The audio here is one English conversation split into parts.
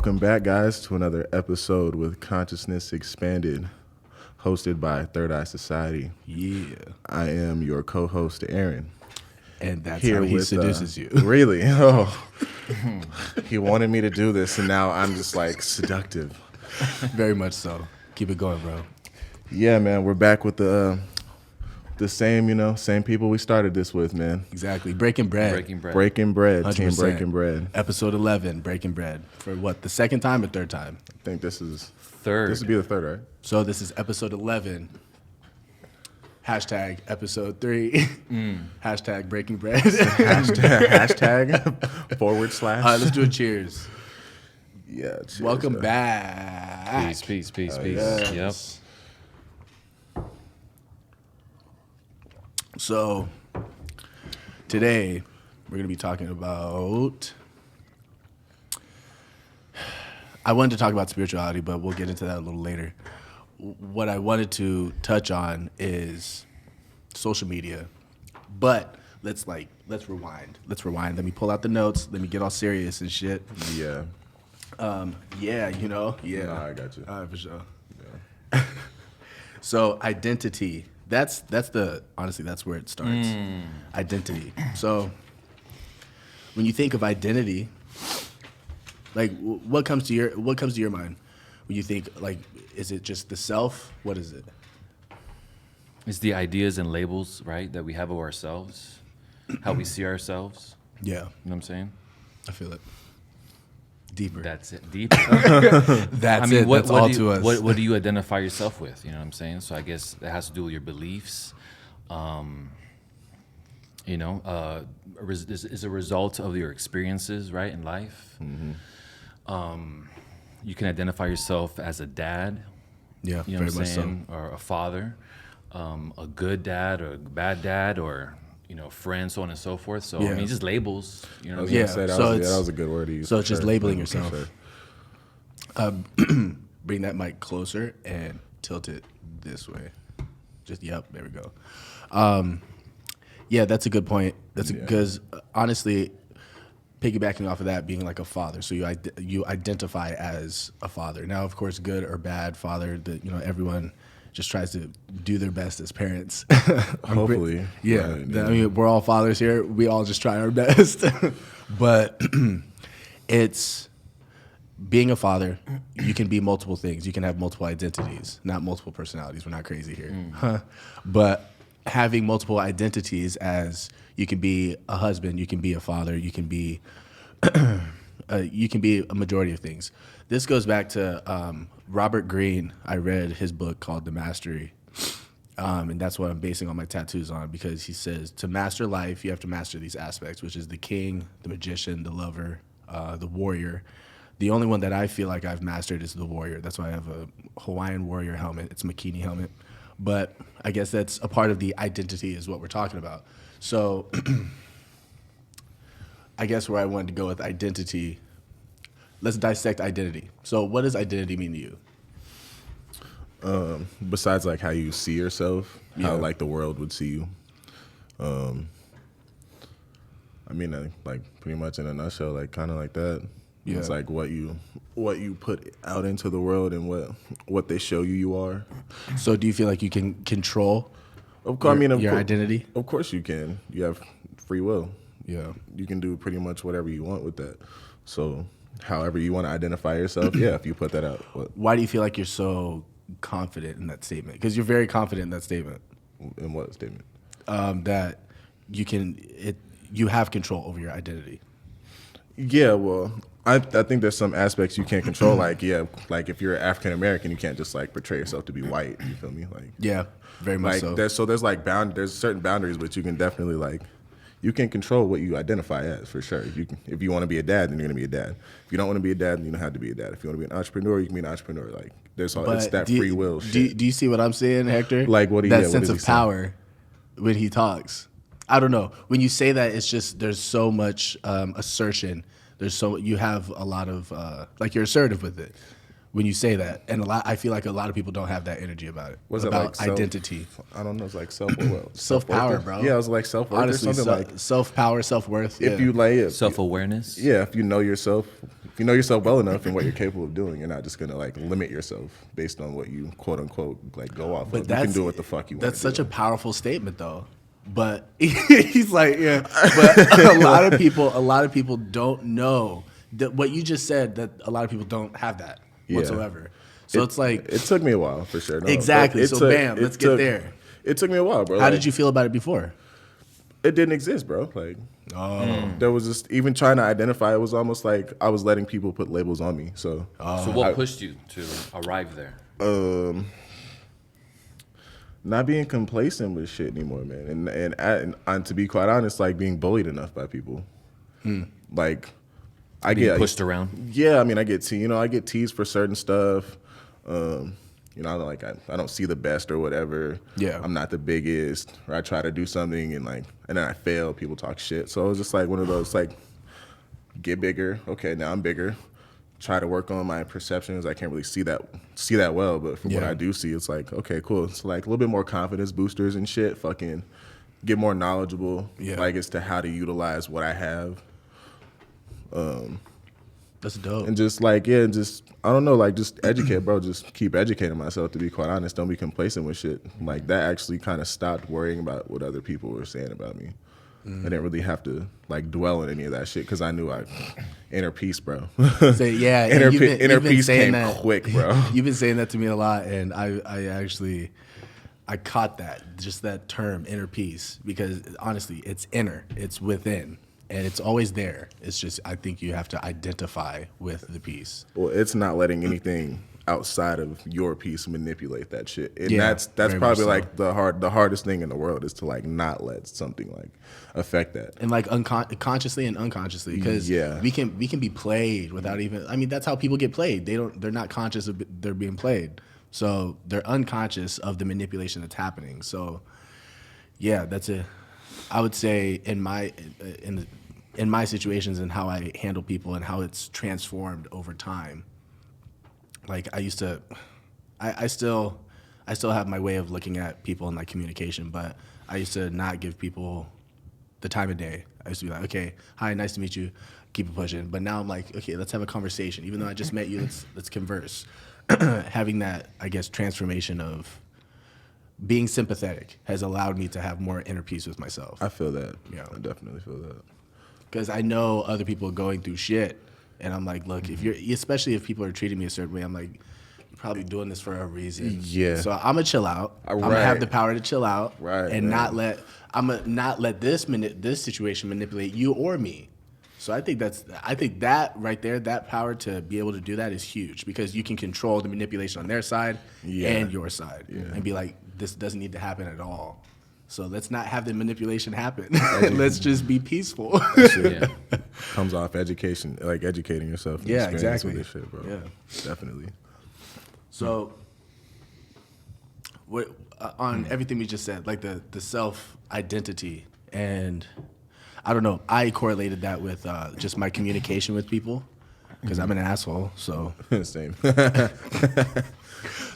Welcome back, guys, to another episode with Consciousness Expanded, hosted by Third Eye Society. Yeah. I am your co-host, Aaron. And that's how he seduces you. Really? Oh. He wanted me to do this, and now I'm just like seductive. Very much so. Keep it going, bro. Yeah, man, we're back with the same people we started this with, man. Exactly. Breaking bread. Breaking bread. 100%. Team Breaking Bread. Episode 11, Breaking Bread. For what, the second time or third time? I think this is third. This would be the third, right? So this is episode 11. Hashtag episode 3. Hashtag Breaking Bread. Hashtag forward slash. All right, let's do a cheers. Yeah. Cheers, Welcome back. Peace. Yes. Yep. So today we're going to be talking about, I wanted to talk about spirituality, but we'll get into that a little later. What I wanted to touch on is social media, but let's rewind. Let me pull out the notes. Let me get all serious and shit. Yeah. Yeah. Nah, I got you. All right, for sure. Yeah. So identity. Honestly, that's where it starts. Identity. So when you think of identity, like what comes to your mind when you think, like, is it just the self? What is it? It's the ideas and labels, right, that we have of ourselves, how we see ourselves. Yeah. You know what I'm saying? I feel it. Deeper. That's it. Deep. That's it. That's all to us. What do you identify yourself with? You know what I'm saying? So I guess it has to do with your beliefs. Is a result of your experiences, right, in life. Mm-hmm. You can identify yourself as a dad. Yeah, You know very what I'm much saying? Or a father, a good dad or a bad dad, or friend, so on and so forth. So Yeah. I mean, just labels. You know I what was I mean? gonna say so that was a good word to use. so for it's just sure. labeling For yourself. sure. Bring that mic closer and tilt it this way. There we go. Yeah, that's a good point. Because honestly, piggybacking off of that, being like a father, so you identify as a father. Now, of course, good or bad father, everyone just tries to do their best as parents. Hopefully. Yeah, Right, I mean, we're all fathers here. We all just try our best. But it's being a father. You can be multiple things. You can have multiple identities, not multiple personalities. We're not crazy here. But having multiple identities, as you can be a husband, you can be a father, you can be a majority of things. This goes back to Robert Greene. I read his book called The Mastery. And that's what I'm basing all my tattoos on, because he says to master life, you have to master these aspects, which is the king, the magician, the lover, the warrior. The only one that I feel like I've mastered is the warrior. That's why I have a Hawaiian warrior helmet. It's a Makini helmet. But I guess that's a part of the identity is what we're talking about. So I guess where I wanted to go with identity, let's dissect identity. So what does identity mean to you? Besides like how you see yourself, how Yeah. like the world would see you. I mean, like pretty much in a nutshell, like kind of like that. Yeah. It's like what you put out into the world and what they show you are. So do you feel like you can control your identity? Of course you can. You have free will. Yeah. You can do pretty much whatever you want with that. So however you want to identify yourself, yeah, if you put that out. Why do you feel like you're so confident in that statement? Because you're very confident in that statement. In what statement? That you have control over your identity. Yeah, well, I think there's some aspects you can't control. Like if you're African American, you can't just like portray yourself to be white. You feel me? Like Yeah, very much so. there's there's certain boundaries, but you can definitely you can control what you identify as for sure. If you want to be a dad, then you're gonna be a dad. If you don't want to be a dad, then you don't have to be a dad. If you want to be an entrepreneur, you can be an entrepreneur. Like it's that free will shit. Do you see what I'm saying, Hector? Like, what that what sense is he of power when he talks. I don't know. When you say that, it's just there's so much assertion. You have a lot of you're assertive with it when you say that, and I feel like a lot of people don't have that energy about it. Was about it like identity? I don't know. It's like Self power, bro. Yeah, it was like self worth or Honestly, something like self power, self worth. if you lay it Self-awareness. Yeah, if you know yourself, if you know yourself well enough and what you're capable of doing, you're not just gonna like limit yourself based on what you quote unquote like go off of. You can do what the fuck you want. That's such a powerful statement, though. But he's like, yeah. But a lot of people don't know that what you just said. That a lot of people don't have that whatsoever. So it's like it took me a while for sure. No, exactly. So bam, let's get there. It took me a while, bro. How did you feel about it before? It didn't exist, bro. Like, there was just even trying to identify. It was almost like I was letting people put labels on me. So, So what pushed you to arrive there? Not being complacent with shit anymore, man. And to be quite honest, like being bullied enough by people. Like, I Being get pushed around? Yeah, I mean, I get I get teased for certain stuff. I don't see the best or whatever. Yeah. I'm not the biggest, or I try to do something and then I fail. People talk shit. So it was just like one of those like, get bigger. Okay, now I'm bigger. Try to work on my perceptions. I can't really see that well, but from what I do see, it's like, okay, cool. It's like a little bit more confidence boosters and shit. Fucking get more knowledgeable, like as to how to utilize what I have. That's dope. And just like, yeah, just, I don't know, like just educate, bro. Just keep educating myself, to be quite honest. Don't be complacent with shit. Like that actually kind of stopped worrying about what other people were saying about me. I didn't really have to like dwell on any of that shit because I knew inner peace, bro. So, yeah, inner peace came quick, bro. You've been saying that to me a lot, and I actually caught that, just that term, inner peace, because honestly, it's inner, it's within, and it's always there. It's just I think you have to identify with the peace. Well, it's not letting anything outside of your peace manipulate that shit, and Yeah, that's very probably much so. like the hardest thing in the world is to like not let something like affect that. And like consciously and unconsciously, because we can be played without even. I mean, that's how people get played. They're not conscious of they're being played, so they're unconscious of the manipulation that's happening. So, yeah, I would say in my situations and how I handle people and how it's transformed over time. Like I used to, I still have my way of looking at people and like communication, but I used to not give people the time of day. I used to be like, okay, hi, nice to meet you, keep it pushing. But now I'm like, okay, let's have a conversation. Even though I just met you, let's converse. Having that, I guess, transformation of being sympathetic has allowed me to have more inner peace with myself. I feel that. Yeah. I definitely feel that. Because I know other people are going through shit, and I'm like, look, especially if people are treating me a certain way, I'm like, you're probably doing this for a reason. Yeah. So I'm gonna chill out. I'm gonna have the power to chill out, and not let this situation manipulate you or me. So I think that right there, that power to be able to do that is huge, because you can control the manipulation on their side and your side, and be like, this doesn't need to happen at all. So let's not have the manipulation happen. Let's just be peaceful. Yeah. Comes off education, like educating yourself. And Yeah, experience exactly. with this shit, bro. Yeah. Definitely. So, what on everything we just said, like the self identity, and I don't know, I correlated that with just my communication with people, because I'm an asshole. So Same.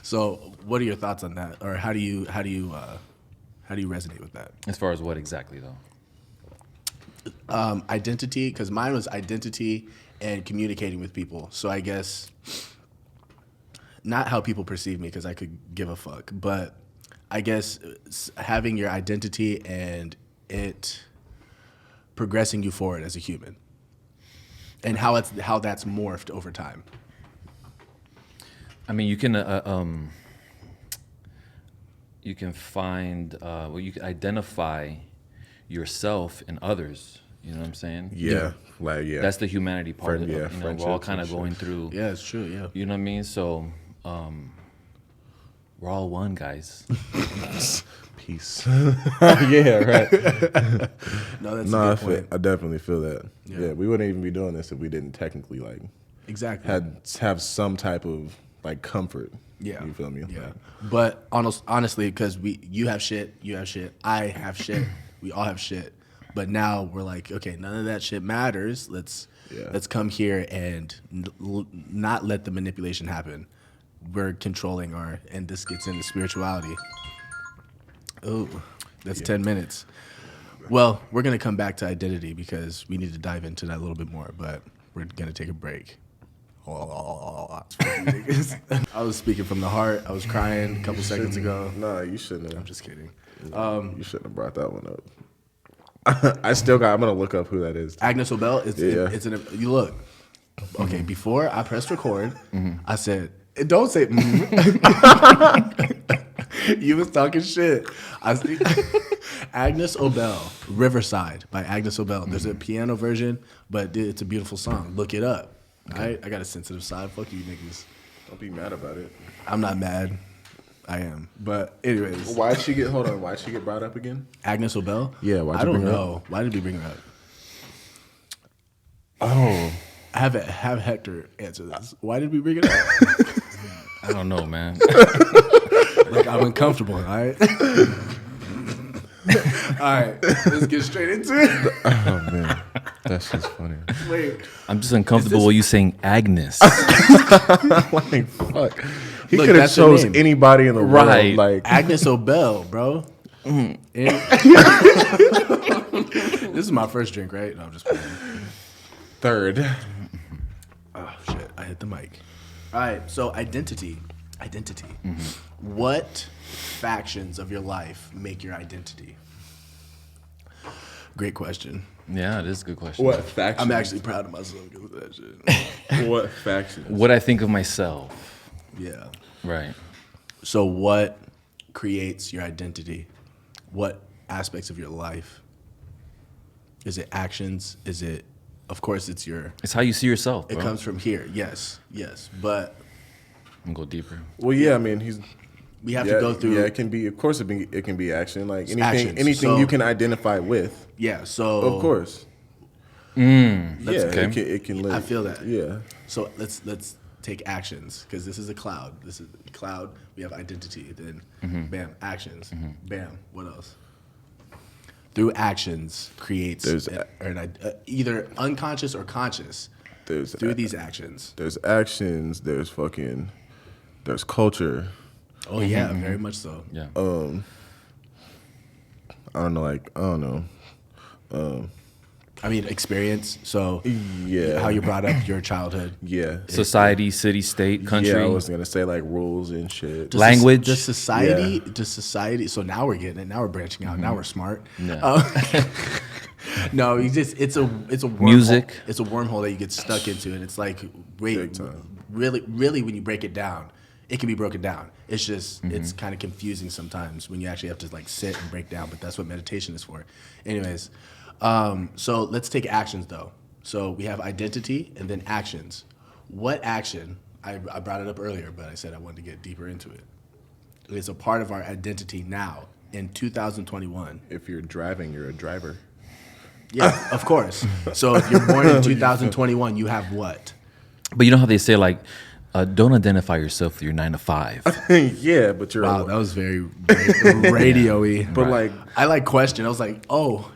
So what are your thoughts on that, or how do you resonate with that? As far as what exactly though? Identity, because mine was identity and communicating with people. So I guess not how people perceive me, because I could give a fuck, but I guess having your identity and it progressing you forward as a human, and how that's morphed over time. I mean, you can find you can identify yourself in others. You know what I'm saying? Yeah. Like, yeah. That's the humanity part of it. You know, we're all friendships kind of and going shit. through. Yeah, it's true. Yeah. You know what I mean? So, we're all one, guys. Peace. Yeah, right. No, that's No, a good point. I definitely feel that. Yeah. Yeah, we wouldn't even be doing this if we didn't technically like Exactly. have some type of like comfort. Yeah. You feel me? Yeah. Like, But honestly, because you have shit, I have shit, we all have shit. But now we're like, okay, none of that shit matters. Let's come here and not let the manipulation happen. We're controlling and this gets into spirituality. Oh, that's 10 minutes. Well, we're going to come back to identity because we need to dive into that a little bit more, but we're going to take a break. I was speaking from the heart. I was crying a couple seconds ago. No, you shouldn't have. I'm just kidding. You shouldn't have brought that one up. I'm gonna look up who that is. Agnes Obel, you look. Okay, Mm-hmm. before I pressed record, I said, don't say You was talking shit. Agnes Obel, Riverside by Agnes Obel. There's a piano version, but it's a beautiful song. Look it up. Okay. I got a sensitive side. Fuck you niggas. Don't be mad about it. I'm not mad. I am. But anyways. Why'd she get brought up again? Agnes Obel? Yeah, why'd I you don't bring her know. Why did we bring her up? Oh. Have Hector answer this. Why did we bring it up? I don't know, man. Like, I'm uncomfortable, all right? All right, let's get straight into it. Oh man, that's just funny. Wait. I'm just uncomfortable with you saying Agnes. Like fuck. He Look, could have that's her chose name. anybody in the Right. world. Like Agnes Obel, bro. This is my first drink, right? No, I'm just playing. third. Oh, shit. I hit the mic. All right, so identity. What factions of your life make your identity? Great question. Yeah, it is a good question. What faction? I'm actually proud of myself because of that shit. What faction? What I think of myself. Yeah. Right. So what creates your identity? What aspects of your life? Is it actions? Is it, of course, it's your, It's how you see yourself, bro. it comes from here. Yes. But I'm gonna go deeper. Well, yeah, I mean, we have to go through. Yeah, it can be. Of course, it can be action. Like actions. anything So- you can identify with. Yeah. So Of course. Let's- Yeah, okay. it can. Like, I feel that. Yeah. So let's take actions because this is a cloud. This is a cloud. We have identity. Then bam, actions. Bam. What else? Through actions creates There's either unconscious or conscious. There's Through these actions. There's actions. There's culture. Oh yeah, very much so. Yeah. I don't know. I mean, experience. So Yeah. how you brought up your childhood. Yeah. Society, city, state, country. Yeah, I was gonna say like rules and shit. Like- Language. Does society. So now we're getting it. Now we're branching out. Now we're smart. Yeah. No, it's a wormhole. Music. It's a wormhole that you get stuck into, and it's like, wait, Big time. really, when you break it down, it can be broken down. It's just it's kind of confusing sometimes when you actually have to like sit and break down. But that's what meditation is for. Anyways, so let's take actions though. So we have identity and then actions. What action? I brought it up earlier, but I said I wanted to get deeper into it. It's a part of our identity now in 2021. If you're driving, you're a driver. Yeah, of course. So if you're born in 2021, you have what? But you know how they say like, don't identify yourself with your 9 to 5. Yeah, but you're. Wow, that was very radio-y. But like, I like question. I was like, oh,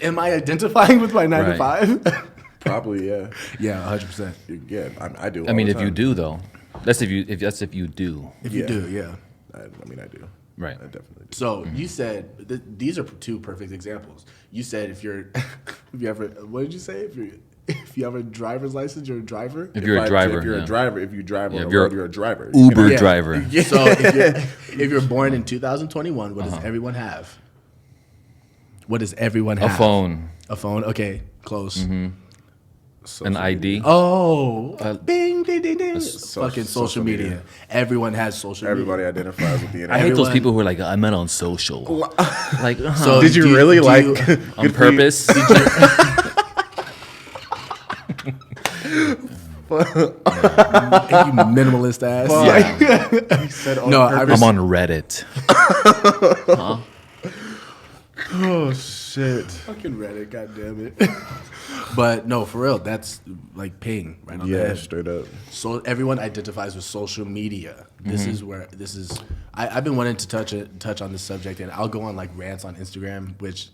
am I identifying with my 9 to Right. 5? probably yeah. Yeah, 100%. Yeah, I do. I mean, if you do though, that's if you do. If you do, yeah. I mean, I do. Right. I definitely do. So you said these are two perfect examples. You said if you ever, what did you say? If you have a driver's license, you're a driver. If you're a driver, if you're yeah. a driver, if you drive on Yeah, the if you're road, you're a driver. Uber Yeah. driver. So if you're born in 2021, what does everyone have? What does everyone A have? phone, A phone. Okay, close. an ID. Oh, bing, ding, ding, ding. Fucking social social media. media. Everyone has social Everybody media. identifies with the I internet. hate those everyone- people who are like, I met on social. Like, So Did you do really do like you- on purpose? you minimalist ass? Yeah. He said on No, purpose. I'm on Reddit. Oh shit. Fucking Reddit, goddamn it. But no, for real, that's like ping right on the Yeah, head. straight up. So everyone identifies with social media. This is where I've been wanting to touch on this subject, and I'll go on like rants on Instagram, which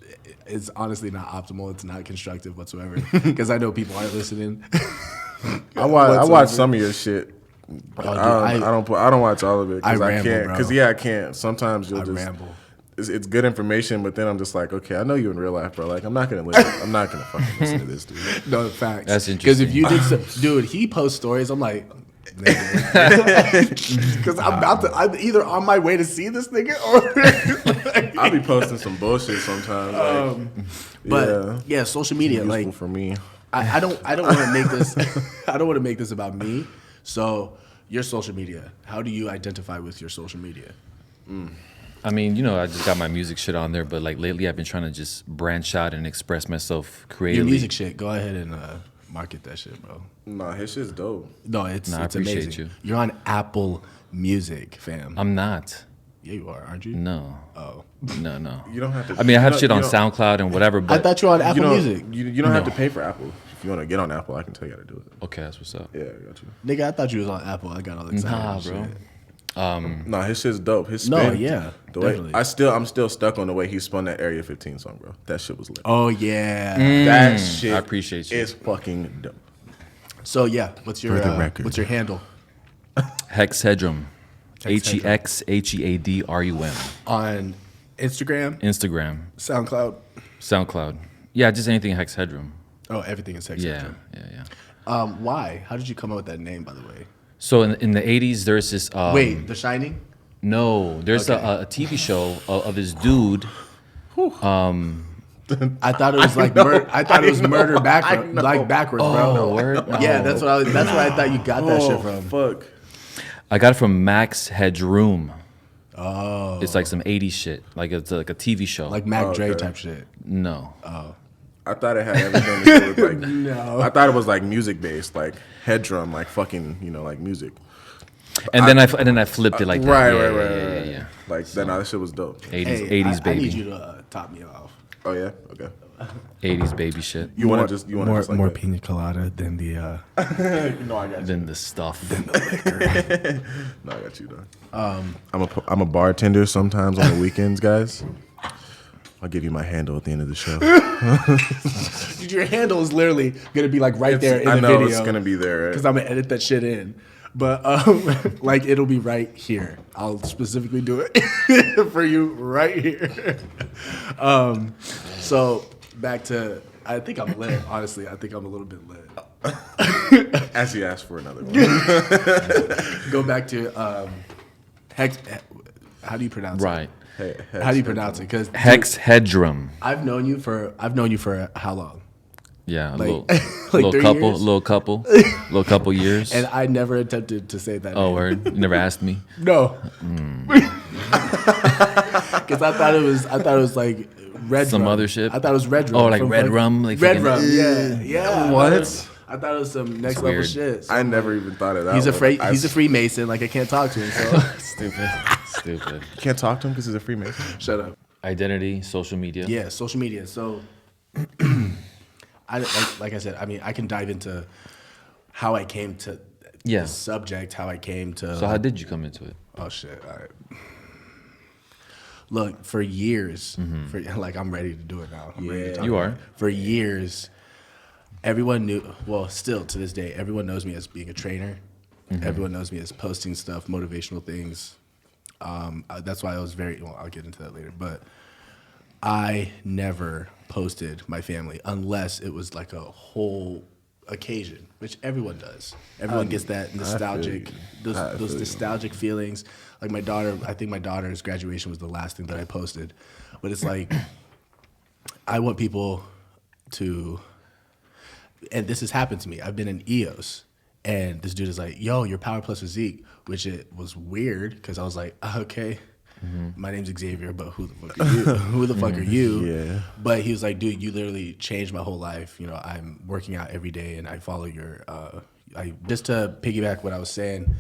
is honestly not optimal. It's not constructive whatsoever because I know people aren't listening. I watch some of your shit. Oh, dude, I don't watch all of it I because I ramble, can't. bro. Because I can't. Sometimes you'll I just. ramble. it's good information, but then I'm just like, okay, I know you in real life, bro. Like, I'm not gonna fucking listen to this dude. No facts. That's Because if interesting. you did, dude, he posts stories. I'm like, because I'm either on my way to see this nigga or. I'll be posting some bullshit sometimes. Like, But yeah, social media, useful like for me. I don't want to make this. I don't want to make this about me. So your social media. How do you identify with your social media? I mean, you know, I just got my music shit on there, but like lately I've been trying to just branch out and express myself Your creatively. music shit. Go ahead and market that shit, bro. Nah, his shit's dope. No, it's I it's appreciate amazing. you. You're on Apple Music, fam. I'm not. Yeah, you are, aren't you? No. Oh, No. You don't have to. I mean, I have you shit don't- on you don't- SoundCloud and whatever, I but thought you were on Apple You don't, Music. you don't have No. to pay for Apple. If you want to get on Apple, I can tell you how to do it. okay, that's what's up. Yeah, I got you. Nigga, I thought you was on Apple. I got all excited. Nah, and bro. shit. Nah, his shit's dope. His No, spin. yeah, The way definitely. I'm still stuck on the way he spun that Area 15 song, bro. That shit was lit. Oh yeah. That shit I appreciate you. is fucking dope. So yeah, what's your For the record. what's your handle Hex Headrum. Hex HEXHEADRUM. on Instagram, Instagram. SoundCloud? SoundCloud. Yeah, just anything Hex Headrum. Oh, everything is Hex. Yeah. Why? How did you come up with that name, by the way? So in the 80s, there's this. Wait, The Shining? No, there's Okay. a TV show of this dude. I thought it was like I thought it was murder backwards, like backwards, bro. Oh, word? Yeah, that's what that's where I thought you got that shit from. Fuck. I got it from Max Headroom. Oh, It's like some 80s shit. Like it's like a TV show. like Mac Dre okay. type shit. no. I thought it had everything to do with like. No. I thought it was like music based, like head drum, like fucking, like music. And then I flipped it like that. Right, yeah, right, yeah, right, yeah, right. yeah, Like then that shit was dope. 80s, Hey, 80s I baby. need you to top me off. Oh yeah, okay. 80s baby shit. You want to just like more that? pina colada than the. No, I got you. Then the stuff. No, I got you, dog. I'm a bartender sometimes on the weekends, guys. I'll give you my handle at the end of the show. Dude, your handle is literally gonna be like right there in the I know video. it's gonna be there. Because I'm gonna edit that shit in. But like it'll be right here. I'll specifically do it for you right here. So back to I think I'm lit. Honestly, I think I'm a little bit lit. As you asked for another one. Go back to Hex. How do you pronounce it? Right. Hey, How do you pronounce it? Because Hex Headrum. I've known you for how long? Yeah, a Like- little, like little 3 couple, years? little couple years. And I never attempted to say that. Oh, name. word. You never asked me. No. Because I thought it was like red Some rum. other shit? I thought it was red rum. Oh, like from red fucking- rum, like red fucking- rum. Yeah, yeah. What? I thought it was some next level weird. shit. So I never even thought of that. he's a one. he's a Freemason. Like I can't talk to him. So Stupid. You can't talk to him because he's a Freemason. shut up. Identity, social media. Yeah, social media. So like I said, I mean, I can dive into how I came to Yeah. the subject, how I came to. So how did you come into it? Oh shit! All right. Look, for years, like I'm ready to do it now. I'm ready to talk You about are. it. For years, everyone knew. Well, still to this day, everyone knows me as being a trainer. Everyone knows me as posting stuff, motivational things. That's why I was very. Well, I'll get into that later, but I never posted my family unless it was like a whole occasion, which everyone does. Everyone gets that nostalgic, you. those nostalgic feelings. Like my daughter, I think my daughter's graduation was the last thing that I posted, but it's like I want people to, and this has happened to me. I've been in EOS, and this dude is like, "Yo, your Power Plus physique," which it was weird because I was like, "Okay." My name's Xavier, but who the fuck are you? Who the fuck are you? Yeah. But he was like, dude, you literally changed my whole life. You know, I'm working out every day and I follow your, just to piggyback what I was saying.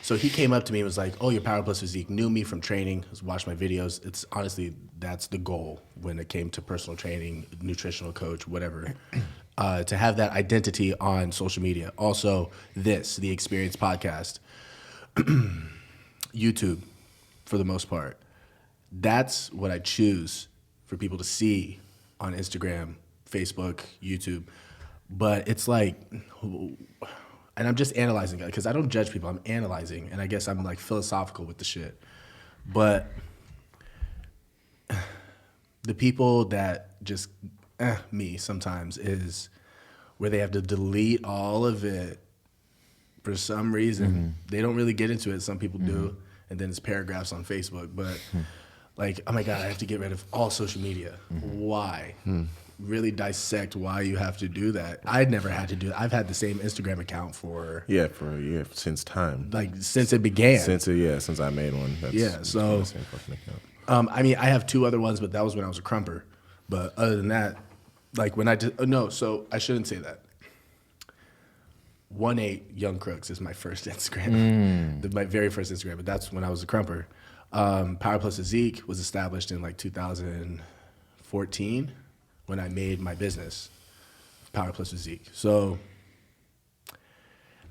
So he came up to me and was like, oh, your Power Plus physique, knew me from training, watched my videos. It's honestly, that's the goal when it came to personal training, nutritional coach, whatever. To have that identity on social media. Also, the Xperience podcast, YouTube, for the most part. That's what I choose for people to see on Instagram, Facebook, YouTube. But it's like, and I'm just analyzing it because I don't judge people. I'm analyzing, and I guess I'm like philosophical with the shit. But the people that just me sometimes is where they have to delete all of it for some reason. They don't really get into it. Some people do, and then it's paragraphs on Facebook. But like, oh my God, I have to get rid of all social media. Why? Really dissect why you have to do that. I'd never had to do that. I've had the same Instagram account for since time. like since it began. Since I made one. That's so the same fucking account. I mean, I have 2 other ones, but that was when I was a crumper. But other than that, like when I did, so I shouldn't say that. 1-8 Young Crooks is my first Instagram, my very first Instagram, but that's when I was a crumper. Power Plus with Zeke was established in like 2014 when I made my business, Power Plus with Zeke. So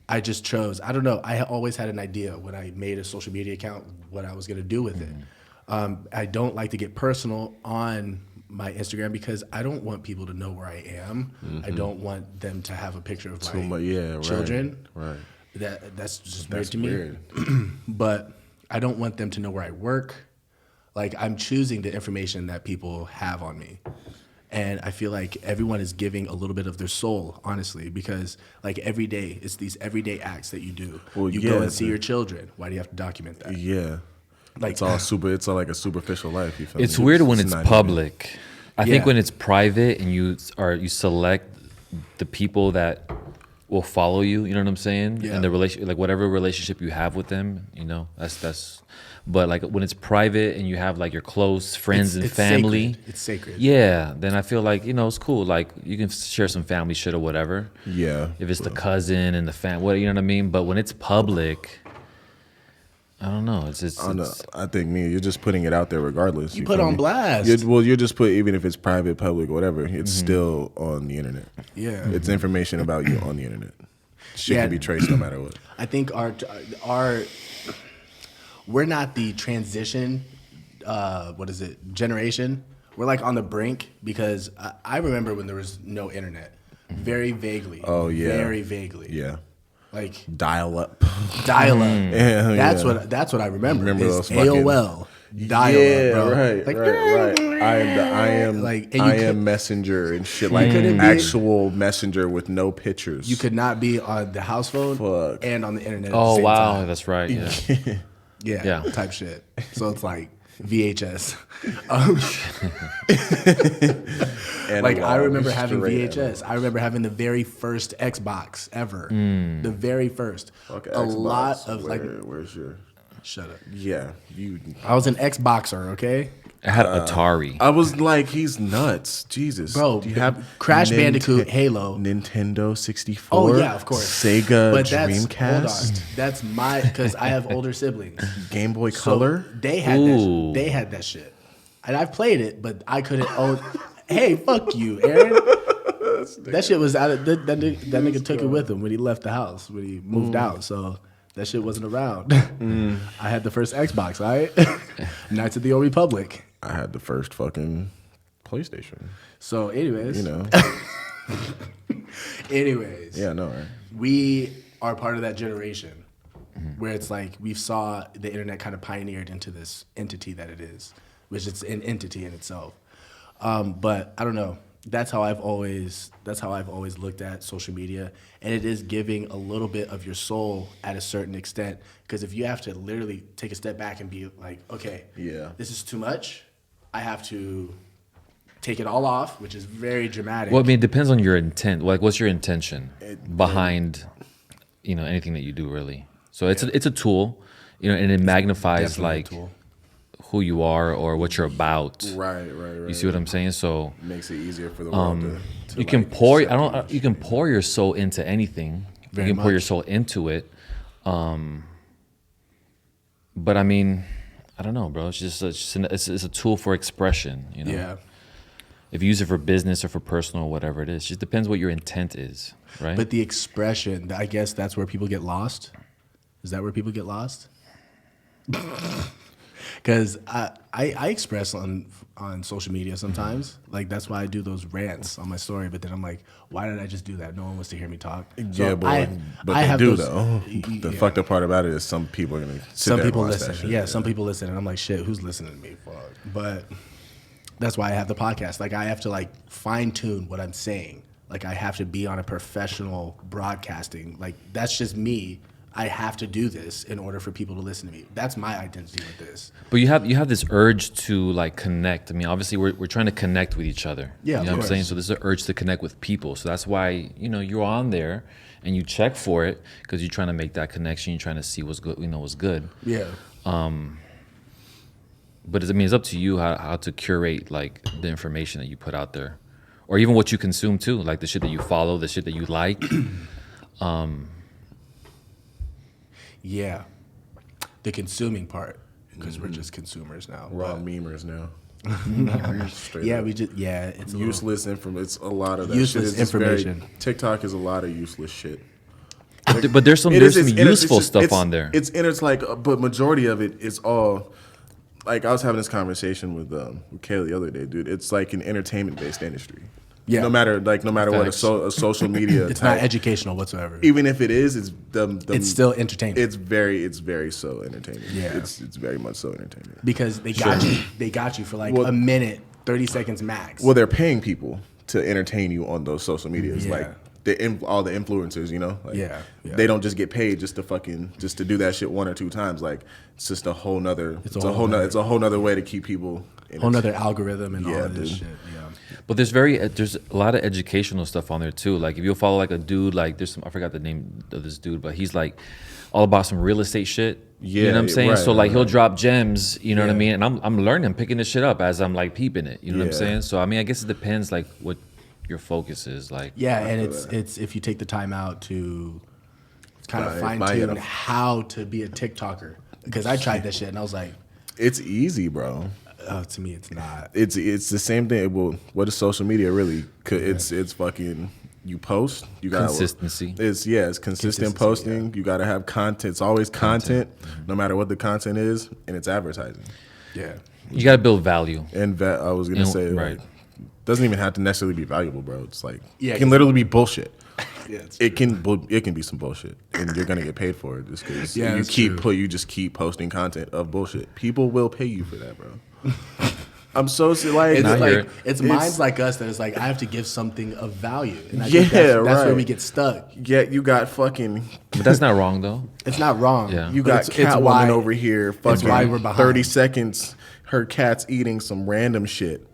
I just chose, I don't know, I always had an idea when I made a social media account what I was gonna do with it. I don't like to get personal on my Instagram because I don't want people to know where I am. I don't want them to have a picture of my children. Right. That's just weird to me. But I don't want them to know where I work. Like, I'm choosing the information that people have on me. And I feel like everyone is giving a little bit of their soul, honestly, because like every day, it's these everyday acts that you do. Well, you go and see your children. Why do you have to document that? Yeah. Like, It's all like a superficial life. You feel It's me? weird when it's not public. I think Yeah. when it's private and you select the people that will follow you, you know what I'm saying? Yeah. And the relation, like whatever relationship you have with them, you know, that's. But like when it's private and you have like your close friends and family, sacred. It's sacred. yeah, then I feel like, you know, it's cool. Like you can share some family shit or whatever. Yeah. If it's the cousin and the what, you know what I mean? But when it's public, I don't know. I think you're just putting it out there regardless. You put feel on me? blast. You're just put, even if it's private, public, whatever, it's still on the internet. Yeah. It's information about you on the internet. Shit Yeah. can be traced no matter what. I think we're not the transition, generation. We're like on the brink because I remember when there was no internet, very vaguely. Oh, yeah. Very vaguely. Yeah. Like Dial up. dial up. Yeah, That's what I remember. Remember is those fucking- AOL. Dial up, bro. Right, Like, right. I am Like, and you I could- am messenger and shit, like couldn't be- actual messenger with no pictures. You could not be on the house phone Fuck. and on the internet. At the oh same wow, time. that's right. Yeah. Yeah, Yeah. type shit. So it's like VHS. Like I remember having Straight VHS. I remember having the very first Xbox ever. The very first. Okay, a Xbox. lot of like. Where's your? Shut up. Yeah, you. I was an Xboxer, okay, I had Atari. I was like, he's nuts. Jesus, bro. Do you have Crash Bandicoot, Halo. Nintendo 64? Oh yeah, of course. Sega But that's Dreamcast, hold on. That's my because I have older siblings. Game Boy So Color. they had Ooh. they had that shit, and I've played it, but I couldn't own. Hey, fuck you, Aaron. That shit was out of that nigga took it with him when he left the house when he moved out. So that shit wasn't around. I had the first Xbox, all right? Knights of the Old Republic. I had the first fucking PlayStation. So, anyways, You know. Yeah, no, right? we are part of that generation where it's like we saw the internet kind of pioneered into this entity that it is, which it's an entity in itself. But I don't know. That's how I've always looked at social media, and it is giving a little bit of your soul at a certain extent. Because if you have to literally take a step back and be like, okay, Yeah. this is too much. I have to take it all off, which is very dramatic. Well, I mean, it depends on your intent. Like, what's your intention behind, you know, anything that you do, really? So it's a tool, you know, and it magnifies Definitely a like tool. who you are or what you're about. Right. You see what I'm saying? So Makes it easier for the world to you can like, pour. accept You can pour your soul into anything. Very you can pour your much. soul into it. But I mean, I don't know, bro. It's just it's a tool for expression. You know. Yeah. If you use it for business or for personal or whatever it is, just depends what your intent is, right? But the expression, I guess that's where people get lost. Is that where people get lost? Because I express on social media sometimes. Like, that's why I do those rants on my story. But then I'm like, why did I just do that? No one wants to hear me talk. So Yeah, but they have do those- though. The fucked up part about it is some people are gonna sit Some there and people watch that listen. shit. Yeah, some people listen. And I'm like, shit, who's listening to me? Fuck. But That's why I have the podcast. Like I have to like fine tune what I'm saying. Like I have to be on a professional broadcasting. Like that's just me. I have to do this in order for people to listen to me. That's my identity with this. But you have this urge to like connect. I mean, obviously we're trying to connect with each other. Yeah, you know of what I'm saying? course. So there's an urge to connect with people. So that's why, you know, you're on there and you check for it because you're trying to make that connection. You're trying to see what's good, what's good. Yeah. But I mean, it's up to you how to curate like the information that you put out there, or even what you consume too, like the shit that you follow, the shit that you like. Yeah. The consuming part, because we're just consumers now. We're all but- memers now. Straight Yeah, up. it's Useless information. It's a lot of that Useless shit. It's just information. TikTok is a lot of useless shit. But there's some It's useful just- stuff on there. It's like, but majority of it is all. Like I was having this conversation with Kayla the other day, dude. It's like an entertainment based industry. Yeah. No matter what Facts. a social media. it's type, not educational whatsoever. even if it is, it's It's still entertainment. It's very so entertaining. Yeah. It's very much so entertaining. Because they got you. They got you for like Well- a minute, 30 seconds max. Well, they're paying people to entertain you on those social medias, Yeah. like all the influencers, you know. Like, Yeah. They don't just get paid just to do that shit one or two times. Like it's just a whole nother. It's a whole nother way to keep people. Whole nother algorithm and all Yeah, of this dude. shit. Yeah. But there's a lot of educational stuff on there too. Like if you'll follow like a dude, like there's some, I forgot the name of this dude, but he's like all about some real estate shit. You know what I'm saying? right, So like he'll right. drop gems, you know what I Yeah. mean? And I'm learning, I'm picking this shit up as I'm like peeping it. You know what I'm Yeah. saying? So I mean, I guess it depends like what your focus is. Like Yeah, and feel it's if you take the time out to kind of Buy- fine buy tune it. how to be a TikToker. Because I tried that shit and I was like, It's easy, bro. oh, to me it's not. It's the same thing. Well, what is social media really? It's fucking. You post. You got Consistency. It's consistent Consistency, posting. You got to have content. It's always content, no matter what the content is, and it's advertising. Yeah. you got to build value. And I was gonna You know, say, right. like, doesn't even have to necessarily be valuable, bro. It's like Yeah, it can literally be bullshit. Yeah, it's It can be some bullshit, and you're gonna get paid for it just because Yeah, you that's true. you just keep posting content of bullshit. People will pay you for that, bro. I'm so like It's Not like here. it's minds like us that is like I have to give something of value. And I Yeah, think that's where right. we get stuck. Yet you got fucking But that's not wrong though. It's not wrong. Yeah. you but got it's why- Catwoman over here fucking why we're behind. 30 seconds. Her cat's eating some random shit.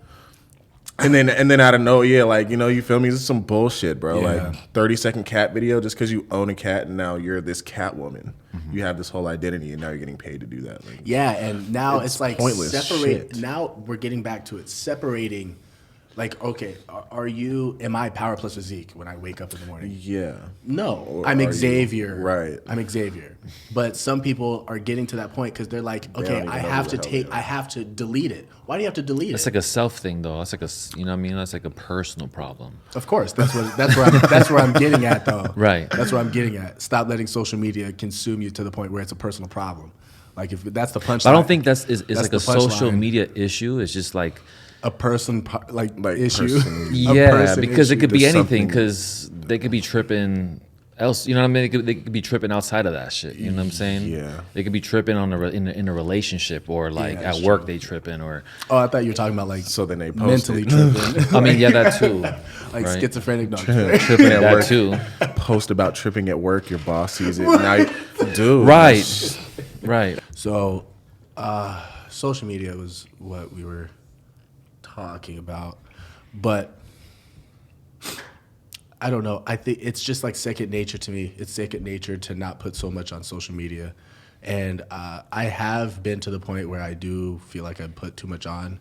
And then out of nowhere, like, you know, you feel me? This is some bullshit, bro. Yeah. Like 30-second cat video just because you own a cat and now you're this cat woman. You have this whole identity and now you're getting paid to do that. Like, Yeah, and now It's it's like pointless separate. shit. Now we're getting back to it, separating. Like, okay, am I Power Plus Physique when I wake up in the morning? yeah. No, Or I'm are you? Xavier. Right. I'm Xavier. But some people are getting to that point because they're like, don't okay, even I know have who to the hell take, they are. I have to delete it. Why do you have to delete That's it? like a self thing though. That's like you know what I mean? That's like a personal problem. Of course, that's where I'm getting at though. Right. That's where I'm getting at. Stop letting social media consume you to the point where it's a personal problem. Like if that's the punchline. But I don't think it's That's like the a social punchline. media issue. It's just like a person like issue. person- A yeah, person because it issue. could be There's anything. something- Because they could be tripping else. You know what I mean? They could be tripping outside of that shit. You know what I'm saying? Yeah. They could be tripping in a relationship or like that's at work they tripping or. Oh, I thought you were talking about like So then they post mentally it. tripping, I mean, yeah, that too. like right? schizophrenic. No, Tripping at That work. too. Post about tripping at work. Your boss sees it. Now, dude. Right. Right. So, social media was what we were talking about, but I don't know. I think it's just like second nature to me. It's second nature to not put so much on social media, and I have been to the point where I do feel like I put too much on.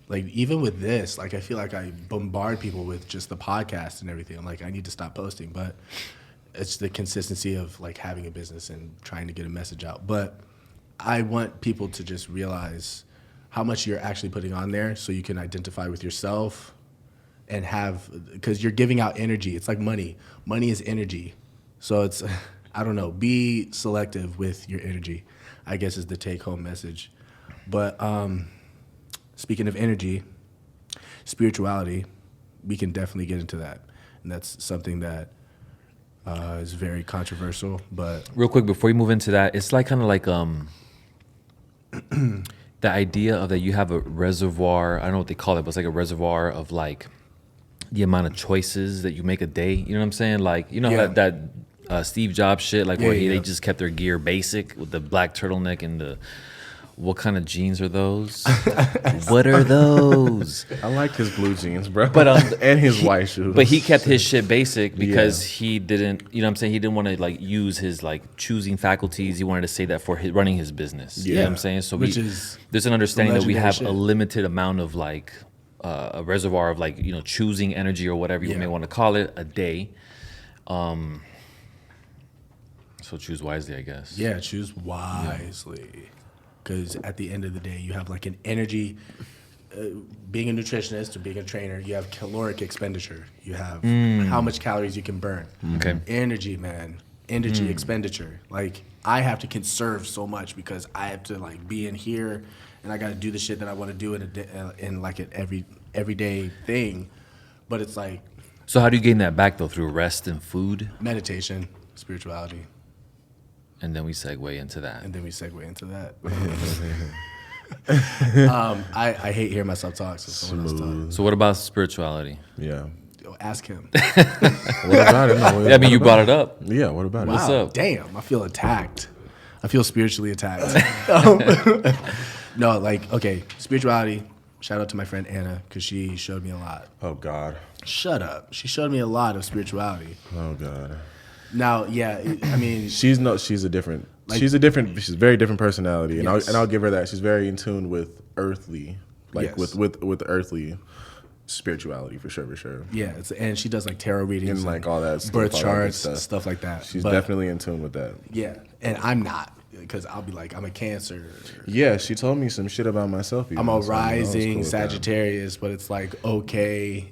Like even with this, like I feel like I bombard people with just the podcast and everything. I'm like, I need to stop posting, but it's the consistency of like having a business and trying to get a message out. But I want people to just realize how much you're actually putting on there so you can identify with yourself and have, because you're giving out energy. It's like money. Money is energy. So it's, I don't know, be selective with your energy, I guess is the take home message. But speaking of energy, spirituality, we can definitely get into that. And that's something that is very controversial, but Real quick before you move into that, it's like kind of like the idea of that you have a reservoir, I don't know what they call it, but it's like a reservoir of like the amount of choices that you make a day. You know what I'm saying? Like, you know, Yeah. that Steve Jobs shit, like where Yeah. they just kept their gear basic with the black turtleneck and the, what kind of jeans are those? What are those? I like his blue jeans, bro. But, and his white shoes. But he kept his shit basic because Yeah. he didn't, you know what I'm saying? He didn't want to like use his like choosing faculties. He wanted to say that for his, running his business. You know what I'm saying? So Which is there's an understanding that we legendary have shit. a limited amount of like a reservoir of like, you know, choosing energy or whatever you Yeah. may want to call it a day. So choose wisely, I guess. Yeah, choose wisely. Because at the end of the day, you have like an energy. Being a nutritionist or being a trainer, you have caloric expenditure. You have how much calories you can burn. Okay. Energy, man. Energy expenditure. Like I have to conserve so much because I have to like be in here, and I got to do the shit that I want to do in a day, in like an everyday thing. But it's like So how do you gain that back though? Through rest and food? meditation, spirituality, And then we segue into that. and then we segue into that. I hate hearing myself talk, so someone else talk. So what about spirituality? Yeah. Yo, ask him. What about it? No, I mean, you brought it up. Yeah, what about What's it? up? Damn, I feel attacked. I feel spiritually attacked. No, like, okay, spirituality. Shout out to my friend Anna, because she showed me a lot. Oh, God. Shut up. She showed me a lot of spirituality. Oh, God. Now, yeah, I mean, She's a very different personality. And Yes. I'll give her that. She's very in tune with earthly, like Yes. with earthly spirituality for sure. yeah, and she does like tarot readings And like all that stuff, birth all that good charts, stuff like that. She's But, definitely in tune with that. yeah, and I'm not, because I'll be like, I'm a Cancer. Yeah, she told me some shit about myself. I'm a even, so I was cool rising with that. Sagittarius, but it's like, okay.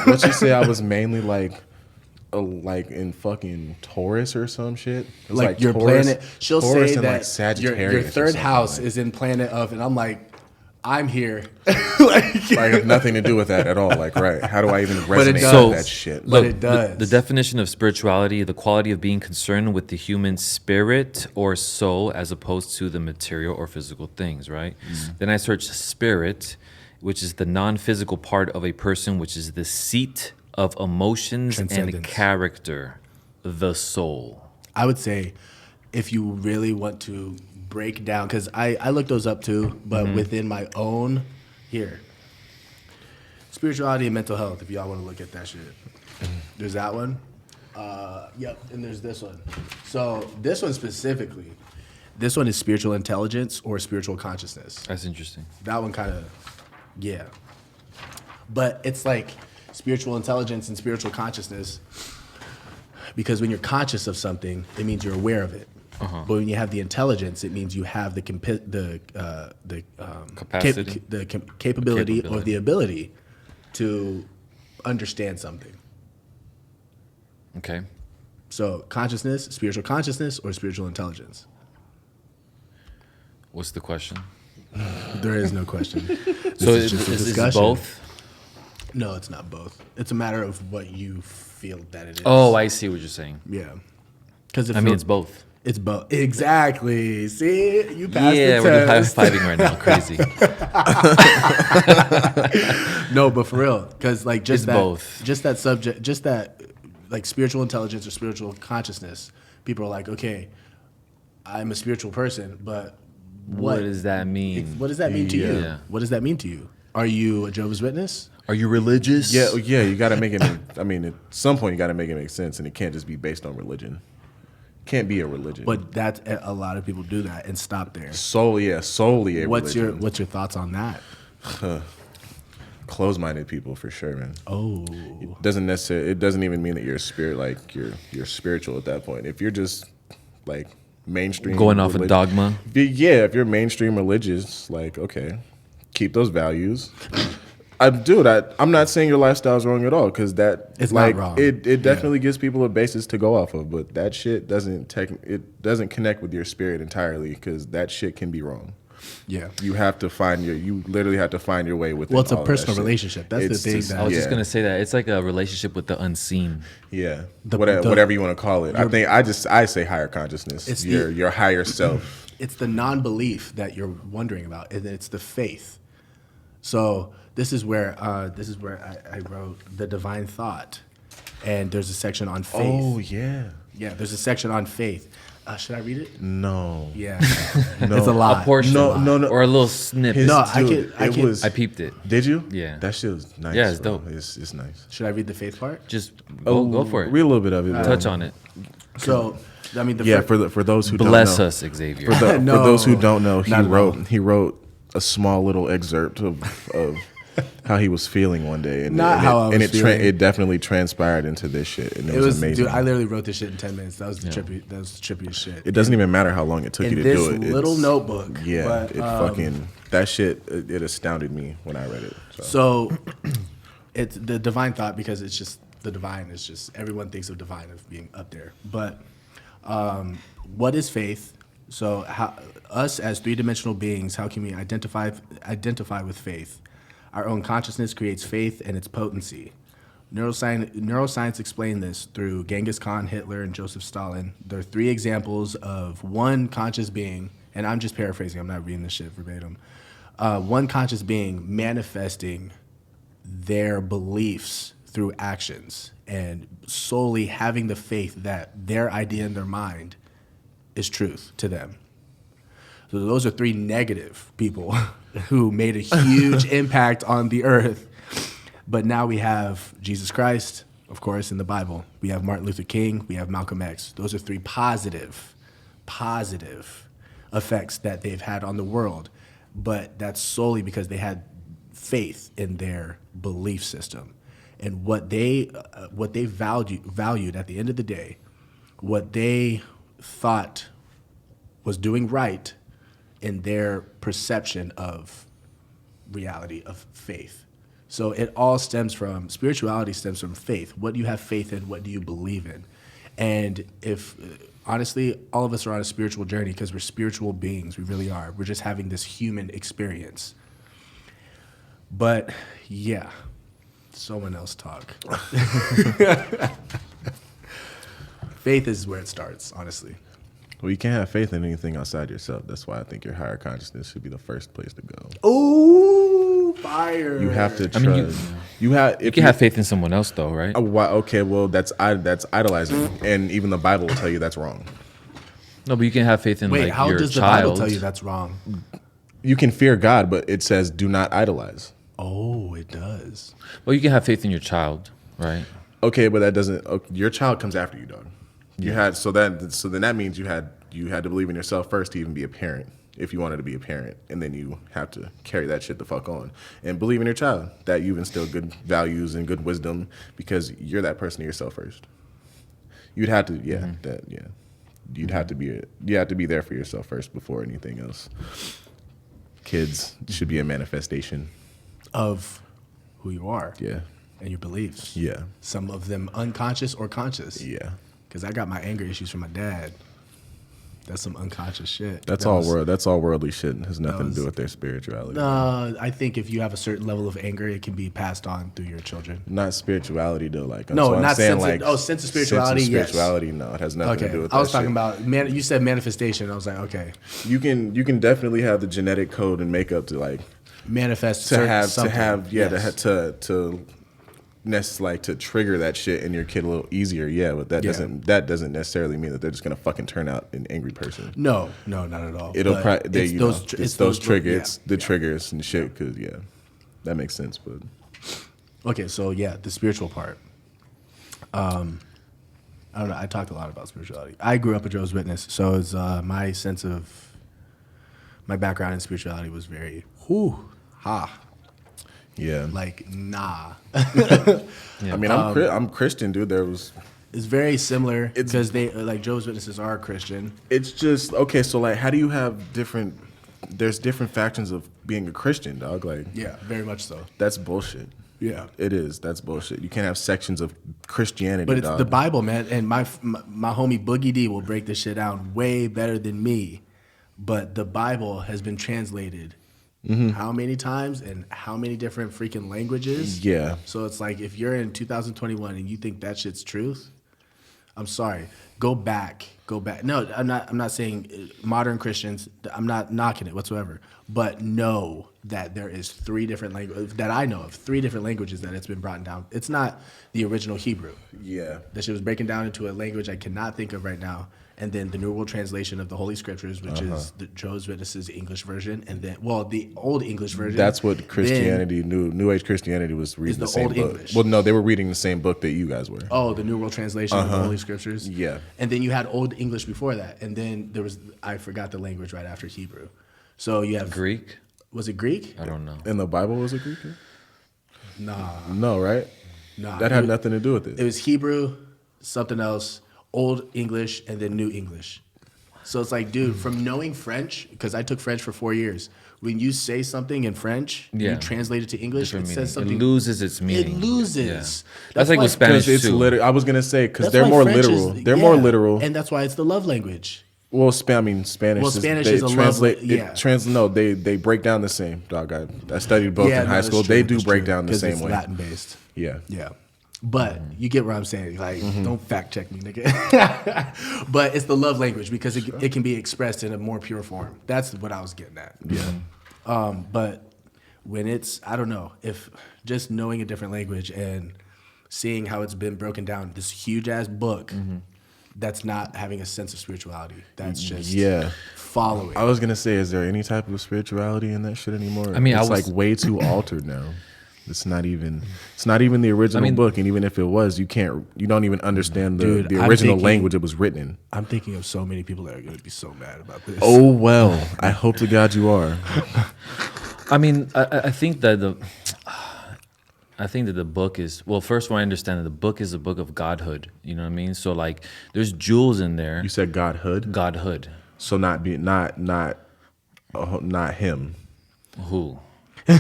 What she say? I was mainly like in fucking Taurus or some shit. It was Like your Taurus- planet, she'll Taurus say and, like, that Sagittarius your or third something house like. is in planet of, and I'm like, I'm here. Like have nothing to do with that at all. Like, right? How do I even it resonate does. with that shit? But Look, it does. The definition of spirituality, the quality of being concerned with the human spirit or soul as opposed to the material or physical things, right? Then I searched spirit, which is the non-physical part of a person, which is the seat of emotions and Transcendence. character, the soul. I would say, if you really want to break down, because I looked those up too, but within my own, here, spirituality and mental health, if y'all want to look at that shit. There's that one. Yep, and there's this one. So this one specifically, this one is spiritual intelligence or spiritual consciousness. That's interesting. That one kind of, yeah. But it's like spiritual intelligence and spiritual consciousness, because when you're conscious of something, it means you're aware of it. But when you have the intelligence, it means you have the Capacity. capability or Capability. the ability to understand something. Okay. So consciousness, spiritual consciousness, or spiritual intelligence? What's the question? There is no question. So is just a is discussion. both? No, it's not both. It's a matter of what you feel that it is. Oh, I see what you're saying. Yeah. Because I mean, it's both. It's both. Exactly. See, you passed Yeah, the we're test. high-fiving right now. Crazy. No, but for real, because like just It's that, both. just that subject, just that, like spiritual intelligence or spiritual consciousness. People are like, okay, I'm a spiritual person, but What does that mean? What does that mean to you? Yeah. What does that mean to you? Are you a Jehovah's Witness? Are you religious? Yeah, you got to make it. I mean, at some point, you got to make it make sense, and it can't just be based on religion. Can't be a religion. But that's a lot of people do that and stop there. solely a What's religion. your thoughts on that? Closed-minded people for sure, man. Oh, It doesn't even mean that you're a spirit, like you're spiritual at that point. If you're just like mainstream Going off of relig- dogma. if you're mainstream religious, like, okay, keep those values. I'm not saying your lifestyle is wrong at all, because that It's not wrong. It definitely gives people a basis to go off of, but that shit doesn't connect with your spirit entirely, because that shit can be wrong. yeah. You literally have to find your way within. Well, it's a all of that personal shit. relationship. That's the It's thing just- that- I was yeah. just gonna say that it's like a relationship with the unseen. Yeah, The- whatever, the- whatever you want to call it. I say higher consciousness. It's Your higher self. it's the non-belief that you're wondering about, and it's the faith. So this is where I wrote the divine thought, and there's a section on faith. Oh yeah. Yeah, there's a section on faith. Should I read it? No. Yeah, No. it's a lot. A portion, No. or a little snippet. No, I Dude, can. I peeped it. Did you? Yeah. That shit was nice. Yeah, it's bro. dope. It's nice. Should I read the faith part? Just go for it. Read a little bit of it. Touch on it. So, I mean, Yeah, for those who Bless don't know. us, Xavier. For No, those who don't know, not at all. he wrote a small little excerpt of how he was feeling one day, and Not how I was feeling. it definitely transpired into this shit, and it, It was was, amazing. dude. I literally wrote this shit in 10 minutes. That was the trippiest shit. It doesn't even matter how long it took in you to this do it. little notebook. Yeah, but, it fucking that shit. It astounded me when I read it. So it's the divine thought, because it's just the divine is just everyone thinks of divine as being up there. But what is faith? So how, us as three-dimensional beings, how can we identify with faith? Our own consciousness creates faith and its potency. Neuroscience explained this through Genghis Khan, Hitler, and Joseph Stalin. There are three examples of one conscious being, and I'm just paraphrasing, I'm not reading this shit verbatim. One conscious being manifesting their beliefs through actions and solely having the faith that their idea in their mind is truth to them. So those are three negative people who made a huge impact on the earth. But now we have Jesus Christ, of course, in the Bible. We have Martin Luther King. We have Malcolm X. Those are three positive effects that they've had on the world. But that's solely because they had faith in their belief system. And what they valued at the end of the day, what they thought was doing right in their perception of reality, of faith. So it all spirituality stems from faith. What do you have faith in? What do you believe in? And if, honestly, all of us are on a spiritual journey because we're spiritual beings. We really are. We're just having this human experience. But yeah, someone else talk. Faith is where it starts, honestly. Well, you can't have faith in anything outside yourself. That's why I think your higher consciousness should be the first place to go. Ooh, fire! You have to trust. You can have faith in someone else, though, right? Okay, well, that's idolizing, and even the Bible will tell you that's wrong. No, but you can have faith in Wait, like how your does the child. Bible tell you that's wrong? You can fear God, but it says do not idolize. Oh, it does. Well, you can have faith in your child, right? Okay, but that doesn't. Your child comes after you, dog. You had so then that means you had to believe in yourself first to even be a parent, if you wanted to be a parent, and then you have to carry that shit the fuck on and believe in your child that you've instilled good values and good wisdom because you're that person to yourself first. You'd have to, You'd have to be there for yourself first before anything else. Kids should be a manifestation Of who you are. Yeah. And your beliefs. Yeah. Some of them unconscious or conscious. Yeah. Because I got my anger issues from my dad. That's some unconscious shit. That's all worldly shit. It has nothing to do with their spirituality. I think if you have a certain level of anger, it can be passed on through your children. Not spirituality though. Like No, so I'm not saying, sense of- sense of spirituality, Sense of yes. spirituality, no, it has nothing to do Okay, with I was that talking shit. about you said manifestation. I was like, okay, You can definitely have the genetic code and makeup to like manifest to have something. Yes. to trigger that shit in your kid a little easier, but that doesn't necessarily mean that they're just gonna fucking turn out an angry person. No, not at all. It'll But it's those triggers, yeah. triggers and shit. Cause that makes sense. But Okay, so the spiritual part. I don't know. I talked a lot about spirituality. I grew up a Jehovah's Witness, so it's my background in spirituality was very like nah. I mean, I'm Christian, dude. It's very similar because they like Jehovah's Witnesses are Christian. It's just okay. So like, how do you have different? There's different factions of being a Christian, dog. Like, Yeah, very much so. that's bullshit. Yeah. It is. That's bullshit. You can't have sections of Christianity, But it's dog. the Bible, man, and my homie Boogie D will break this shit down way better than me. But the Bible has been translated how many times and how many different freaking languages? Yeah. So it's like if you're in 2021 and you think that shit's truth, I'm sorry. Go back. No, I'm not saying modern Christians. I'm not knocking it whatsoever. But know that there is 3 different languages that I know of. 3 different languages that it's been brought down. It's not the original Hebrew. Yeah. That shit was breaking down into a language I cannot think of right now. And then the New World Translation of the Holy Scriptures, which is the Jehovah's Witnesses English version, and then the Old English version. That's what Christianity, New Age Christianity was reading the the same Old book. English. Well, no, they were reading the same book that you guys were. Oh, the New World Translation of the Holy Scriptures. Yeah. And then you had Old English before that, and then there was I forgot the language right after Hebrew. So you have Greek? Was it Greek? I don't know. And the Bible was a Greek? Nah. No, right? Nah. That had nothing to do with it. It was Hebrew, something else, Old English, and then New English. So it's like, dude, from knowing French, because I took French for 4 years, when you say something in French, you translate it to English, Different it meaning. says something. It loses its meaning. It loses. Yeah. That's like why- with Spanish Because it's too. I was gonna say because that's they're why more French literal. is- They're more yeah, literal. and that's why it's the love language. Well, Spanish. Well, Spanish they is a love translate. la- yeah. No, they break down the same. Dog, I studied both in high that's school. true, They do that's break true, down the 'cause same it's way. Latin based. Yeah. Yeah. But you get what I'm saying. Like, don't fact check me, nigga. But it's the love language because it can be expressed in a more pure form. That's what I was getting at. Yeah. But when it's, I don't know, if just knowing a different language and seeing how it's been broken down, this huge ass book that's not having a sense of spirituality. That's just following. I was gonna say, is there any type of spirituality in that shit anymore? I mean, it's I was- like way too altered now. It's not even the original book, and even if it was, you don't even understand Dude, the I'm original thinking- language it was written in. I'm thinking of so many people that are going to be so mad about this. Oh well, I hope to God you are. I mean, I think that the book is, well, first one, I understand that the book is a book of godhood. You know what I mean? So like, there's jewels in there. You said Godhood, Godhood. so not him. Who? God.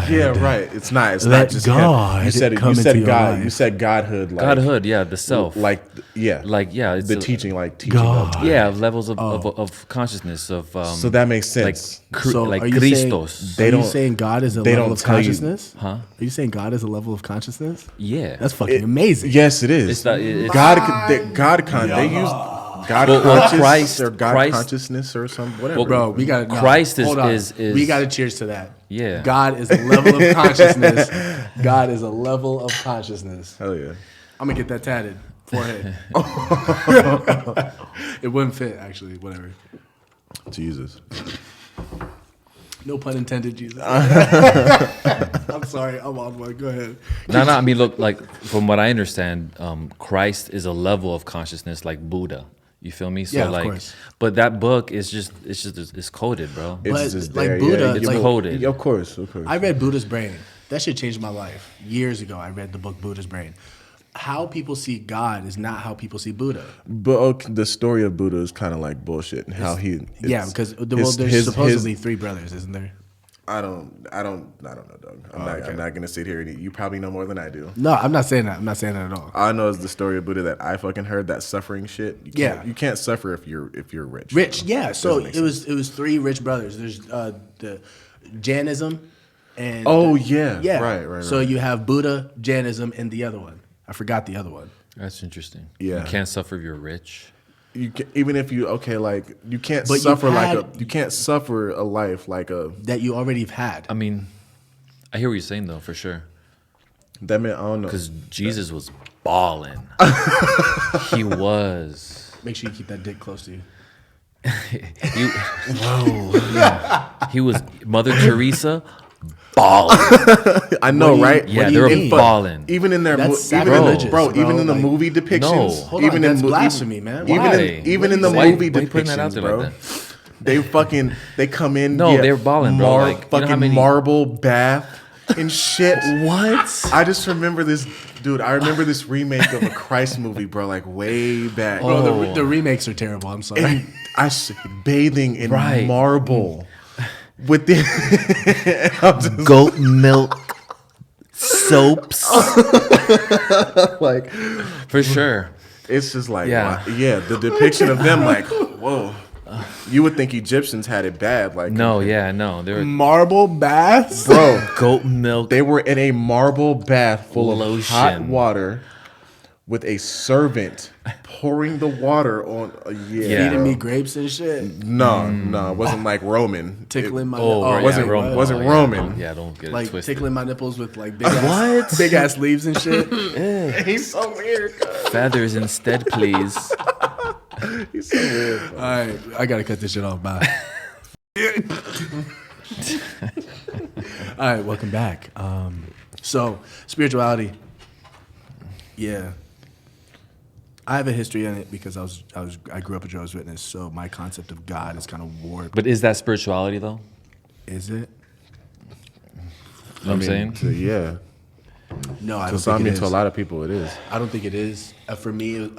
Yeah, right. It's not Let just God him. You said come you said into your God. life. You said Godhood. Like, Godhood, yeah, the self. Like it's the a- teaching, like teaching. God. Of, Yeah, levels of consciousness of. So that makes like sense. like are you Christos. Saying, They are you don't- saying God is a they level don't of tell you- consciousness? Huh? Are you saying God is a level of consciousness? Yeah. That's fucking amazing. Yes, it is. It's not- it's- They use God Well, conscious Christ- or God Christ- consciousness or some whatever. Well, Bro, we got to Christ is- hold on. is- we got to cheers to that. Yeah. God is a level of consciousness. God is a level of consciousness. Hell yeah. I'm gonna get that tatted. Forehead. It wouldn't fit actually. Whatever. Jesus. No pun intended, Jesus. I'm sorry. I'm on one. Go ahead. No. I mean, look, like from what I understand, Christ is a level of consciousness like Buddha. You feel me? So Yeah, of like, course. but that book is it's coded, bro. But, It's just like, there. Buddha, It's like- coded. Yeah, of course. I read Buddha's Brain. That shit changed my life. Years ago, I read the book Buddha's Brain. How people see God is not how people see Buddha. But the story of Buddha is kind of like bullshit. And how Because there's supposedly 3 brothers, isn't there? I don't know, Doug. I'm not gonna sit here and you probably know more than I do. No, I'm not saying that. I'm not saying that at all. All I know is the story of Buddha that I fucking heard. That suffering shit. You can't suffer if you're rich. Rich, yeah. So Doesn't make it was 3 rich brothers. There's the Jainism, and yeah. Right. So you have Buddha, Jainism, and the other one. I forgot the other one. That's interesting. Yeah. You can't suffer if you're rich. You can, even if you you can't But suffer you've you can't suffer a life like a That you already have had. I mean, I hear what you're saying though, for sure. that man. I don't know. Because Jesus was balling. He was. Make sure you keep that dick close to you. He was Mother Teresa balling. I know, right? Yeah, do they you were mean? balling. Even in their That's even sacrilegious, in the, even in the like- movie depictions, No. Hold on, even that's in blasphemy, man. Why? even in the Why- movie why you putting that out depictions, there bro. like that? They come in. No, they were balling, bro. Like, you know fucking how many- marble bath and shit. What? I just remember this, dude. I remember this remake of a Christ movie, bro. Like way back. Bro, Oh. the remakes are terrible. I'm sorry. And bathing in Right. marble with the Goat milk soaps. like. For sure. It's just like, Yeah. yeah, the depiction of them, like, whoa. You would think Egyptians had it bad, like No, they were Marble baths? bro. goat milk. They were in a marble bath full of hot Lotion. water with a servant pouring the water on. Yeah, Feeding me grapes and shit. No, it wasn't like Roman. Tickling my wasn't Roman. wasn't Roman. Don't get it Like twisted. tickling my nipples with like big ass leaves and shit. He's so weird. Feathers instead, please. He's so weird. All right, I gotta cut this shit off. Bye. All right, welcome back. So spirituality, yeah, I have a history in it because I grew up a Jehovah's Witness, so my concept of God is kind of warped. But is that spirituality though? Is it? You know what I'm saying? Yeah. No, I To don't some, think it to a is. lot of people, it is. I don't think it is. For me,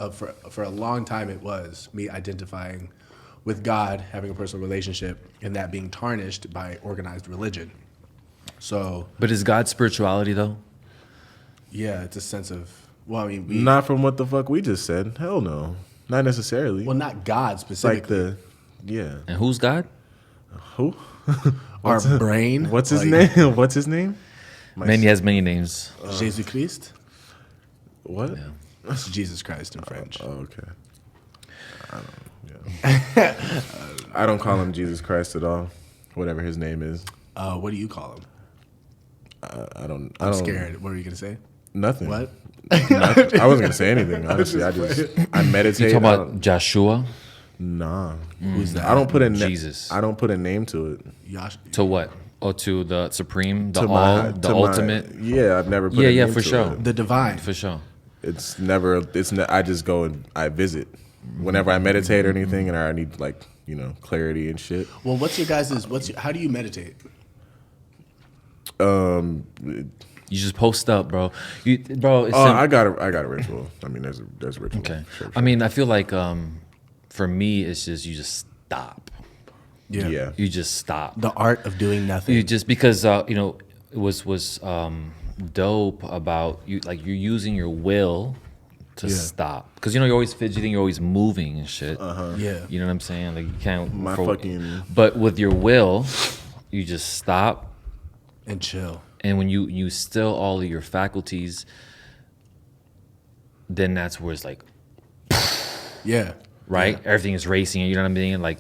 for a long time, it was me identifying with God, having a personal relationship, and that being tarnished by organized religion. So, But is God spirituality though? yeah, it's a sense of, well, I mean, Not from what the fuck we just said. Hell no. Not necessarily. well, not God It's like specifically. yeah. And who's God? Who? Our brain. What's his like, name? What's his name? He has many names. Jesus Christ. What? It's Jesus Christ in French. Oh, okay. I don't call him Jesus Christ at all. Whatever his name is. What do you call him? I don't. I'm scared. What were you gonna say? Nothing. What? Nothing. I wasn't gonna say anything. Honestly, I meditate. You talking about Joshua? Nah. Who's that? I don't put a Jesus. I don't put a name to it. Yash. To what? Oh, to the supreme, the To all, my- the to my- ultimate. Yeah, I've never put Yeah, a yeah, name for to sure. it. The divine. For sure. It's never. I just go and I visit. Whenever I meditate or anything, and I need like clarity and shit. Well, what's your guys'? How do you meditate? You just post up, bro. Bro, it's I got a ritual. I mean, there's a ritual. okay. Sure. I mean, I feel like for me, it's just you just stop. Yeah. You just stop. The art of doing nothing. You just because it was dope about you, like you're using your will to Yeah. stop, because you're always fidgeting, you're always moving and shit. Yeah. You know what I'm saying? Like you can't. But with your will, you just stop, And chill. and when you still all of your faculties, then that's where it's like, Yeah. right? Yeah. Everything is racing, you know what I mean? Like,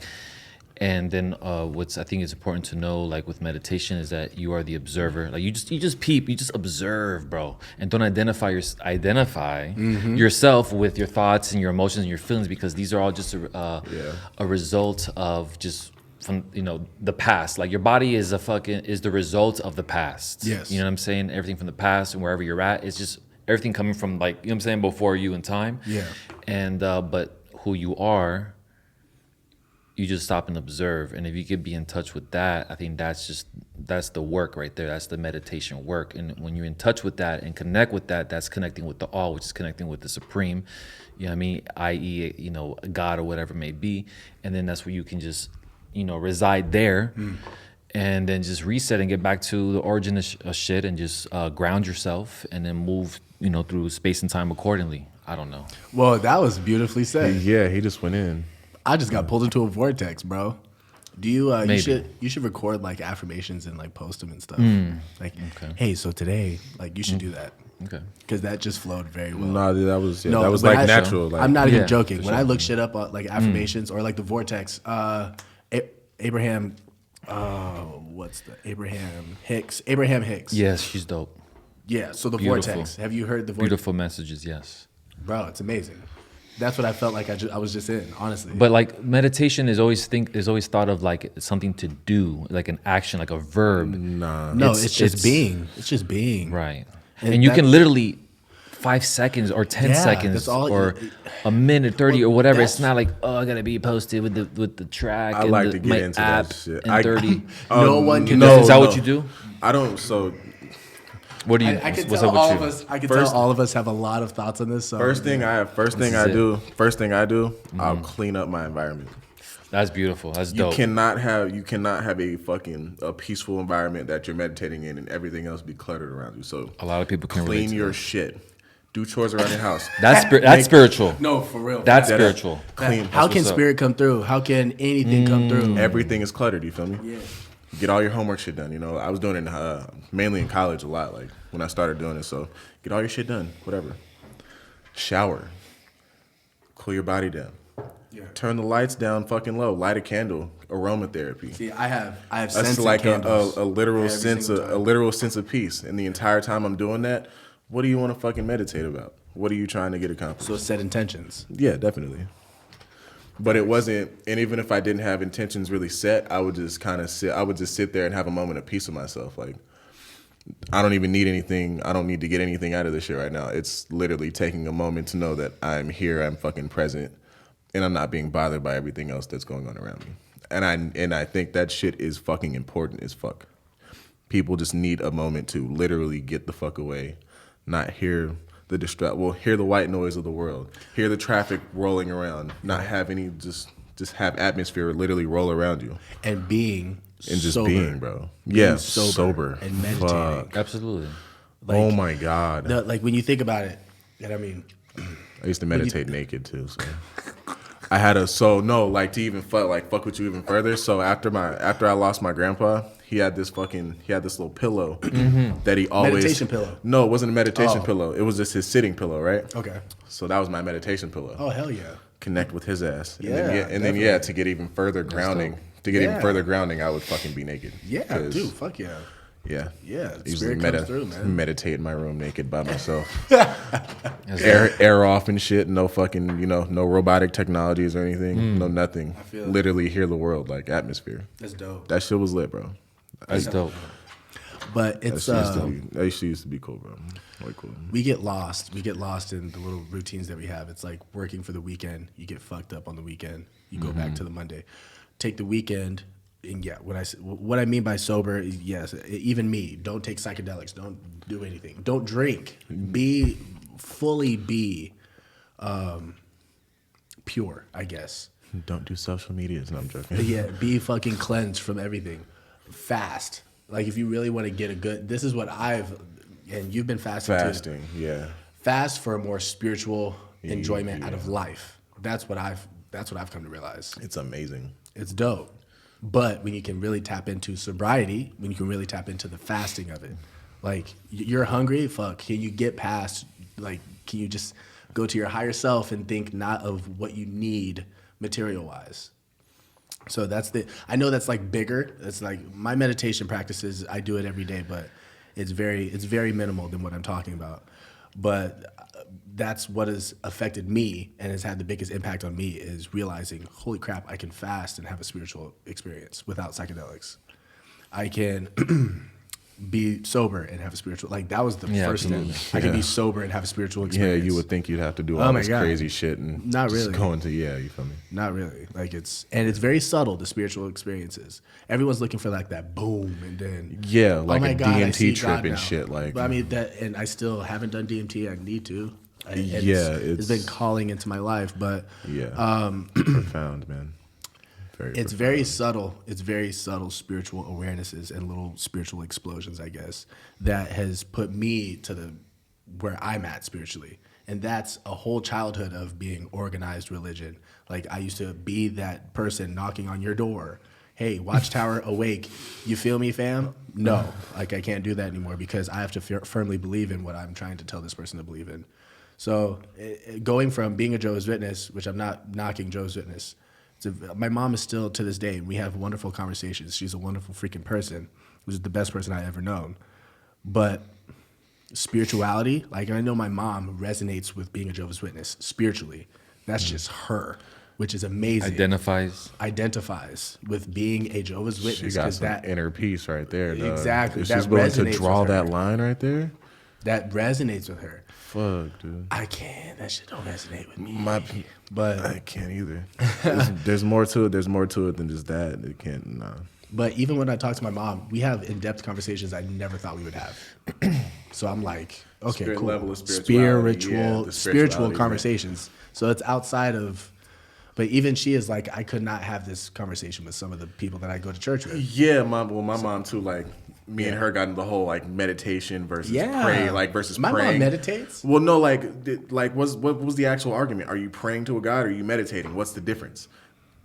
and then what's I think is important to know, like with meditation, is that you are the observer. Like you just peep, you just observe, bro, and don't identify yourself with your thoughts and your emotions and your feelings, because these are all just a result of just from the past. Like your body is the result of the past. Yes. You know what I'm saying? Everything from the past and wherever you're at, it's just everything coming from, like, you know what I'm saying, before you in time. Yeah. And but who you are, you just stop and observe. And if you could be in touch with that, I think that's the work right there. That's the meditation work. And when you're in touch with that and connect with that, that's connecting with the all, which is connecting with the supreme, you know what I mean? I.e., God or whatever it may be. And then that's where you can just, reside there and then just reset and get back to the origin of shit and just ground yourself and then move, through space and time accordingly. I don't know. Well, that was beautifully said. Yeah, he just went in. I just got pulled into a vortex, bro. Do you? Maybe. You should record like affirmations and like post them and stuff. Like, hey, so today, like, you should do that Okay. because that just flowed very well. No, dude, that was No, that was but like I- natural. Like, I'm not even Yeah, joking. for When sure. I look shit up like affirmations or like the vortex, Abraham, what's the Abraham Hicks? Abraham Hicks. Yes, she's dope. Yeah. So the Beautiful. vortex. Have you heard the vortex? Beautiful messages, yes. Bro, it's amazing. That's what I felt like I was just in, honestly. But like meditation is always thought of like something to do, like an action, like a verb. no, it's just being. It's just being. Right. And And you can that's- literally 5 seconds or 10 Yeah, seconds that's all- or a minute 30 or whatever. It's that's- not like, oh, I gotta be posted with the track I and like to get my into app that shit. and 30. No one can. no, Is that what no. you do? I don't. So What do you? I can what's tell up with all you? of us. I can First- tell all of us have a lot of thoughts on this. So first thing I do, I'll clean up my environment. That's beautiful. That's You dope. cannot have a peaceful environment that you're meditating in and everything else be cluttered around you. So A lot of people can relate clean to your that. shit. Do chores around your house. That's spiritual. no, for real. That's That- spiritual. Clean. How can what's up. spirit come through? How can anything come through? Everything is cluttered. You feel me? Yeah. Get all your homework shit done. I was doing it mainly in college a lot. Like when I started doing it, so get all your shit done. Whatever. Shower. Cool your body down. Yeah. Turn the lights down fucking low. Light a candle. Aromatherapy. See, I have That's scented like candles a literal every sense single of time. a literal sense of peace. And the entire time I'm doing that, what do you want to fucking meditate about? What are you trying to get accomplished? So set intentions. Yeah, definitely. But it wasn't, and even if I didn't have intentions really set, I would just kind of sit. I would just sit there and have a moment of peace with myself. Like, I don't even need anything. I don't need to get anything out of this shit right now. It's literally taking a moment to know that I'm here, I'm fucking present, and I'm not being bothered by everything else that's going on around me. And I think that shit is fucking important as fuck. People just need a moment to literally get the fuck away, not hear hear the white noise of the world, hear the traffic rolling around, not have any, just have atmosphere literally roll around you. And being And just sober. being, bro. Being Yeah, sober sober. and meditating. Fuck. Absolutely. Like, Oh my God. like when you think about it, and I mean, I used to meditate naked too. So I had to even fuck with you even further. So after I lost my grandpa, he had this little pillow that he always Meditation pillow? No, it wasn't a meditation Oh. pillow. It was just his sitting pillow, right? okay. So that was my meditation pillow. Oh hell yeah. Connect with his ass. Yeah, And then to get even further grounding. To get even Yeah. further grounding, I would fucking be naked. Yeah, 'Cause, dude. Fuck yeah. Yeah. Yeah, I spirit comes through, man. meditate in my room naked by myself. air off and shit. No fucking, no robotic technologies or anything. No nothing. feel it. Literally hear the world, like atmosphere. That's dope. That shit was lit, bro. That's dope. But That it's shit used to be cool, bro. Like cool. we get lost. We get lost in the little routines that we have. It's like working for the weekend. You get fucked up on the weekend. You go back to the Monday. Take the weekend. And yeah, what I mean by sober is, yes, even me. Don't take psychedelics. Don't do anything. Don't drink. Fully be pure, I guess. Don't do social medias. No, I'm joking. But yeah, be fucking cleansed from everything. Fast. Like if you really want to get a good, this is what and you've been fasting too. Fasting, yeah. Fast for a more spiritual enjoyment out of life. That's what I've come to realize. It's amazing. It's dope. But when you can really tap into sobriety, when you can really tap into the fasting of it, like you're hungry, fuck, can you get past, like, can you just go to your higher self and think not of what you need material wise? So I know that's like bigger. It's like my meditation practices, I do it every day, but it's very minimal than what I'm talking about. But that's what has affected me and has had the biggest impact on me is realizing, holy crap, I can fast and have a spiritual experience without psychedelics. I can be sober and have a spiritual, like that was the first step. I can be sober and have a spiritual experience. Yeah, you would think you'd have to do Oh all my this God. crazy shit and Not just really. go into, you feel me? Not really. Like it's very subtle, the spiritual experiences. Everyone's looking for like that boom and then Yeah, like oh my a God, I DMT see trip God and now. shit. Like, But I mean and I still haven't done DMT. I need to. It's been calling into my life, but profound, man. it's very subtle. It's very subtle spiritual awarenesses and little spiritual explosions, I guess, that has put me to where I'm at spiritually. And that's a whole childhood of being organized religion. Like I used to be that person knocking on your door. Hey, Watchtower awake. You feel me, fam? No, like I can't do that anymore because I have to firmly believe in what I'm trying to tell this person to believe in. So going from being a Jehovah's Witness, which I'm not knocking Jehovah's Witness, my mom is still to this day, and we have wonderful conversations. She's a wonderful freaking person. She's the best person I ever known. But spirituality, like I know my mom resonates with being a Jehovah's Witness spiritually. That's just her, which is amazing. Identifies with being a Jehovah's She Witness. got 'Cause some inner peace right there, dog. Exactly. If That she's willing to resonates draw with her. that line right there, that resonates with her. fuck, dude. I can't. That shit don't resonate with me. But I can't either. There's more to it. There's more to it than just that. It can't. Nah. But even when I talk to my mom, we have in-depth conversations I never thought we would have. So I'm like, okay, Spirit cool. level of spirituality, Spiritual the spiritual spirituality, conversations. So it's outside of. But even she is like, I could not have this conversation with some of the people that I go to church with. Yeah, my mom too. Like me and her got into the whole like meditation versus pray, versus my praying. mom meditates. Well, no, what was the actual argument? Are you praying to a god or are you meditating? What's the difference?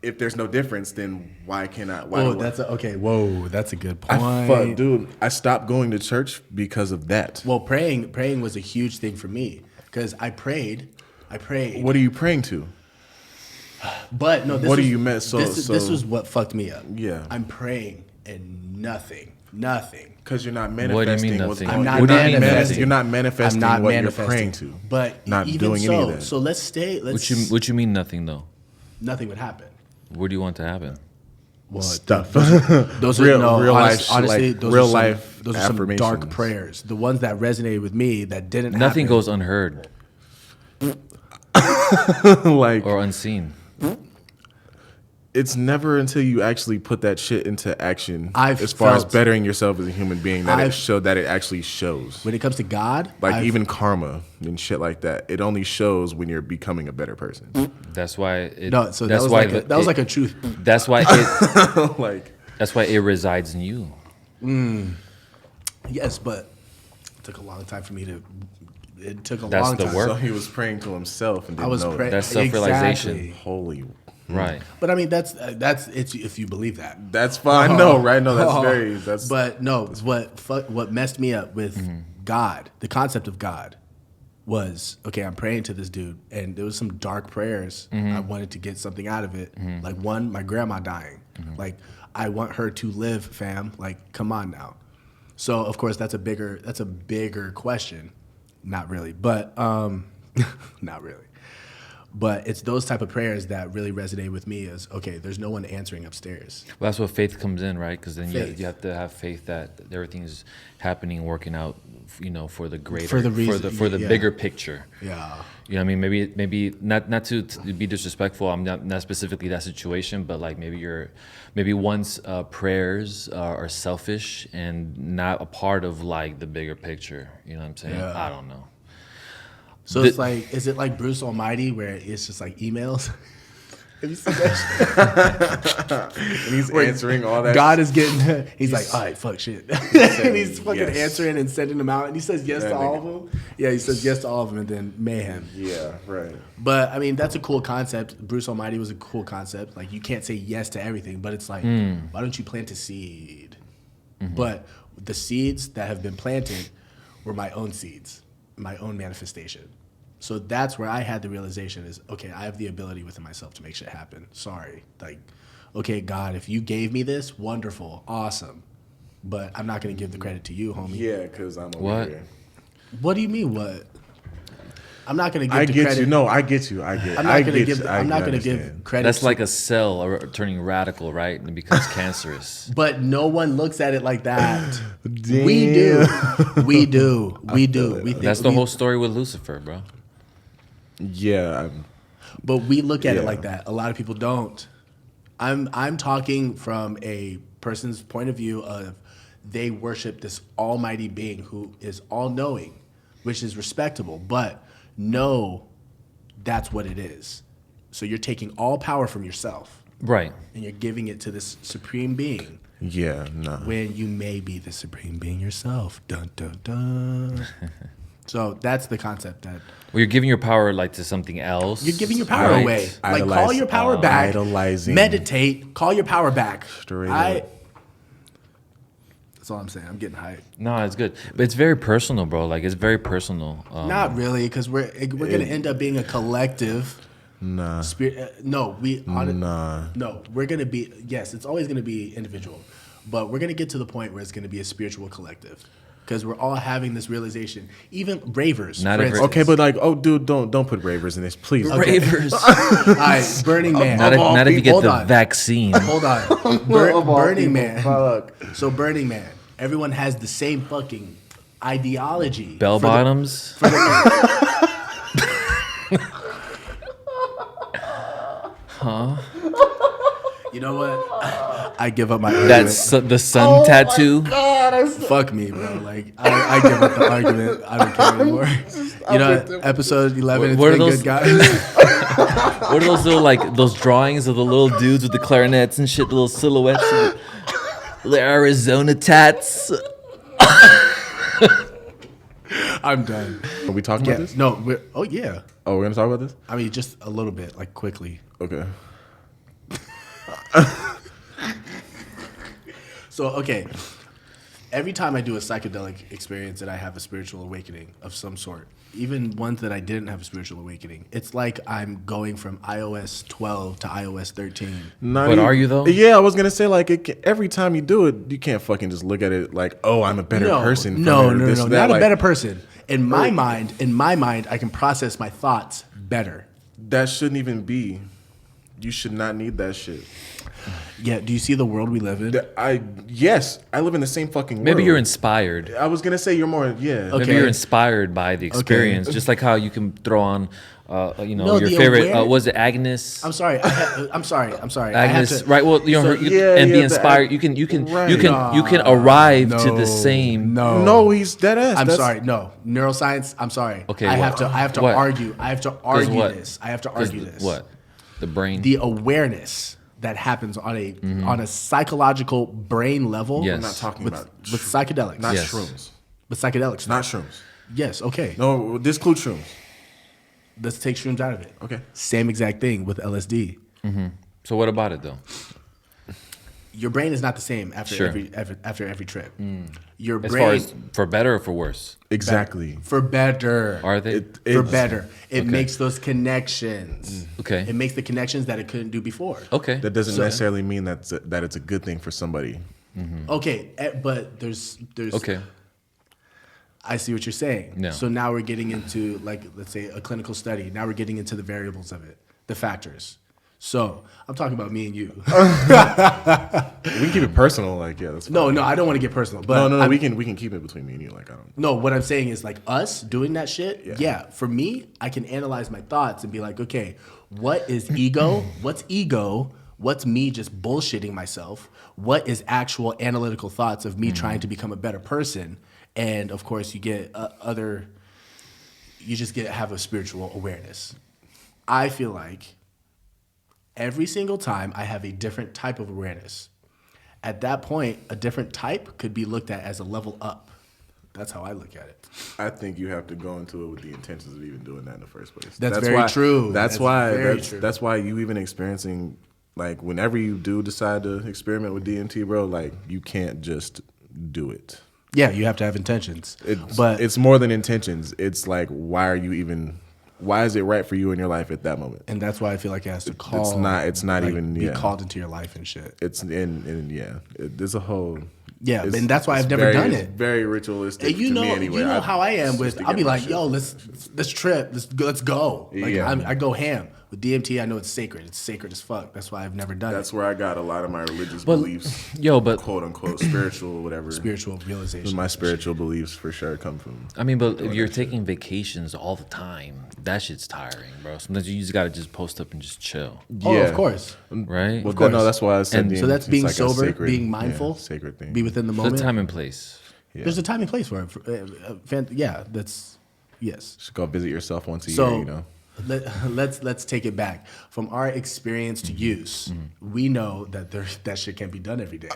If there's no difference, then why cannot? Why That's a good point. Fuck, dude, I stopped going to church because of that. Well, praying was a huge thing for me because I prayed I prayed. What are you praying to? But no, this What do was, you meant? this was what fucked me up. Yeah. I'm praying and nothing. Because you're not What do you manifesting. mean what's nothing? going- I'm not you're manifesting. You're not manifesting I'm not what manifesting. you're praying to. But not even doing so, any of that. so let's stay. What you mean nothing though? Nothing would happen. What do you want to happen? Well, Stuff. those are Real no, life, honestly, like, those real are some, life those are some dark affirmations. prayers. The ones that resonated with me that didn't Nothing happen. goes unheard like or unseen. it's never until you actually put that shit into action I've as far as felt- bettering yourself as a human being that I've- it actually shows. When it comes to God, Like even karma and shit like that, it only shows when you're becoming a better person. That's why. It, no. So that's that was why like that was like a truth. That's why it. Like That's why it resides in you. Yes, but it took a long time for me to. It took a That's long the time. work. so he was praying to himself and I didn't was know praying. that. That's self-realization. Exactly. Holy, Right. But I mean, that's it's if you believe that. that's fine. No, right? No, that's very. That's But no, what messed me up with God, the concept of God, was okay. I'm praying to this dude, and there was some dark prayers. I wanted to get something out of it. Like one, my grandma dying. Like I want her to live, fam. Like come on now. So of course that's a bigger question. Not really, but not really. But it's those type of prayers that really resonate with me as, okay, there's no one answering upstairs. Well, that's where faith comes in, right? Because then Faith. you have to have faith that everything's happening, working out, for the greater, For the reason- for the yeah. bigger picture. Yeah. You know what I mean? Maybe not to be disrespectful. I'm not specifically that situation, but like maybe one's prayers are selfish and not a part of like the bigger picture. You know what I'm saying? Yeah. I don't know. So it's like, is it like Bruce Almighty where it's just like emails? Have you seen that shit? and he's answering all that. God is getting, he's like, all right, fuck shit. and he's fucking yes. answering and sending them out. And he says yes That to all nigga. of them. Yeah, he says yes to all of them and then mayhem. Yeah, right. But I mean, that's a cool concept. Bruce Almighty was a cool concept. Like, you can't say yes to everything, but it's like, why don't you plant a seed? But the seeds that have been planted were my own seeds, my own manifestation. So that's where I had the realization is, okay, I have the ability within myself to make shit happen. Sorry. Like, okay, God, if you gave me this, wonderful, awesome. But I'm not going to give the credit to you, homie. Yeah, because I'm over What? here. What do you mean, what? I'm not going to give I the get credit. you. No, I get you. I get. I'm I not going to get give. you. I'm not going to give understand. credit. That's to- like a cell turning radical, right? And it becomes cancerous. But no one looks at it like that. Damn. We do. We do. We do. We think That's the we- whole story with Lucifer, bro. Yeah, But we look at it Yeah. like that. A lot of people don't. I'm talking from a person's point of view of they worship this almighty being who is all knowing, which is respectable, but no, that's what it is. So you're taking all power from yourself Right. and you're giving it to this supreme being yeah, no. when you may be the supreme being yourself. Dun dun dun. So that's the concept that Well, you're giving your power like to something else. you're giving your power right? away. Like Idolize- call your power back. idolizing. Meditate. Call your power back. Straight up. That's all I'm saying. I'm getting hyped. No, it's good, but it's very personal, bro. Like it's very personal. Not really, because we're gonna end up being a collective. Nah. No, Nah. no, we're gonna be. Yes, it's always gonna be individual, but we're gonna get to the point where it's gonna be a spiritual collective. Because we're all having this realization. Even ravers. Not for every- instance. Okay, but like, oh, dude, don't put ravers in this, please. Ravers. All right, Burning Man. Not if you get Hold the on. vaccine. Hold on. Burning Man. So Burning Man. Everyone has the same fucking ideology. Bell for the- bottoms. You know what? I give up my argument. That's the sun tattoo. Fuck me, bro. Like I give up the argument. I don't care anymore. You know, episode 11. It's What are been those- good, guys. What are those little like those drawings of the little dudes with the clarinets and shit, the little silhouettes, the Arizona tats? I'm done. Are we talking Yeah. about this? No. Oh yeah. Oh, we're gonna talk about this? I mean, just a little bit, like quickly. Okay. So okay. every time I do a psychedelic experience and I have a spiritual awakening of some sort, even ones that I didn't have a spiritual awakening, it's like I'm going from iOS 12 to iOS 13. But are you though? Yeah, I was gonna say like every time you do it, you can't fucking just look at it like, oh, I'm a better person. No, from this, not that. a Like, better person. In my mind, I can process my thoughts better. that shouldn't even be. You should not need that shit. Yeah. Do you see the world we live in? Yes, I live in the same fucking world. Maybe you're inspired. I was gonna say you're more. Yeah. Okay. Maybe you're inspired by the experience, just like how you can throw on, your the favorite. aware- Was it Agnes? I'm sorry. I'm sorry. Agnes, right? Well, Yeah, and be yeah, inspired. You can right. arrive to the same. No, he's dead ass. I'm sorry. No, neuroscience. I'm sorry. Okay, I what? have to What? argue. I have to argue what? this. I have to 'Cause argue this. What? The brain. The awareness that happens on a psychological brain level. Yes. I'm not talking with, about with psychedelics. not Yes. shrooms. With psychedelics. Not shrooms. Yes. Okay. No, disclude shrooms. Let's take shrooms out of it. Okay. Same exact thing with LSD. So what about it though? Your brain is not the same after Sure. every trip. Your As brain far as for better or for worse? Exactly. for better. Are they? For better. It makes those connections. Okay. It makes the connections that it couldn't do before. Okay. That doesn't necessarily mean that it's a good thing for somebody. Okay, but there's Okay. I see what you're saying. No. So now we're getting into, like, let's say a clinical study. Now we're getting into the variables of it, the factors. So I'm talking about me and you. We can keep it personal, like that's fine. No, I don't want to get personal. But no. We can keep it between me and you. Like I don't. No, what I'm saying is, like, us doing that shit. Yeah. For me, I can analyze my thoughts and be like, okay, what is ego? What's ego? What's me just bullshitting myself? What is actual analytical thoughts of me trying to become a better person? And of course, you get you just have a spiritual awareness. I feel like every single time I have a different type of awareness. At that point, a different type could be looked at as a level up. That's how I look at it. I think you have to go into it with the intentions of even doing that in the first place. That's very true. That's very true. That's why you even experiencing, like, whenever you do decide to experiment with DMT, bro, like, you can't just do it. Yeah, you have to have intentions. But it's more than intentions. It's like, why is it right for you in your life at that moment? And that's why I feel like it has to call. It's not like, even be called into your life and shit. There's a whole. Yeah, and that's why I've never done it. Very ritualistic. And you to know, me anyway. you know how I am just with. to I'll get be my like, shit. yo, let's trip, let's go. Like Yeah. I go ham with DMT. I know it's sacred. It's sacred as fuck. That's why I've never done That's it. where I got a lot of my religious beliefs, But quote unquote spiritual, whatever. Spiritual realization. My spiritual beliefs for sure come from. I mean, but if you're taking vacations all the time, that shit's tiring, bro. Sometimes you just gotta just post up and just chill, Oh, Yeah. of course. right? Well, course. no, that's why I said. And the- So that's it's being like a sober, sacred- being mindful, sacred thing. be within the The moment. time and place. Yeah. There's a time and place for it. Yeah, that's yes. Just go visit yourself once a So year. You know. let's take it back from our experience to use. We know that that shit can't be done every day,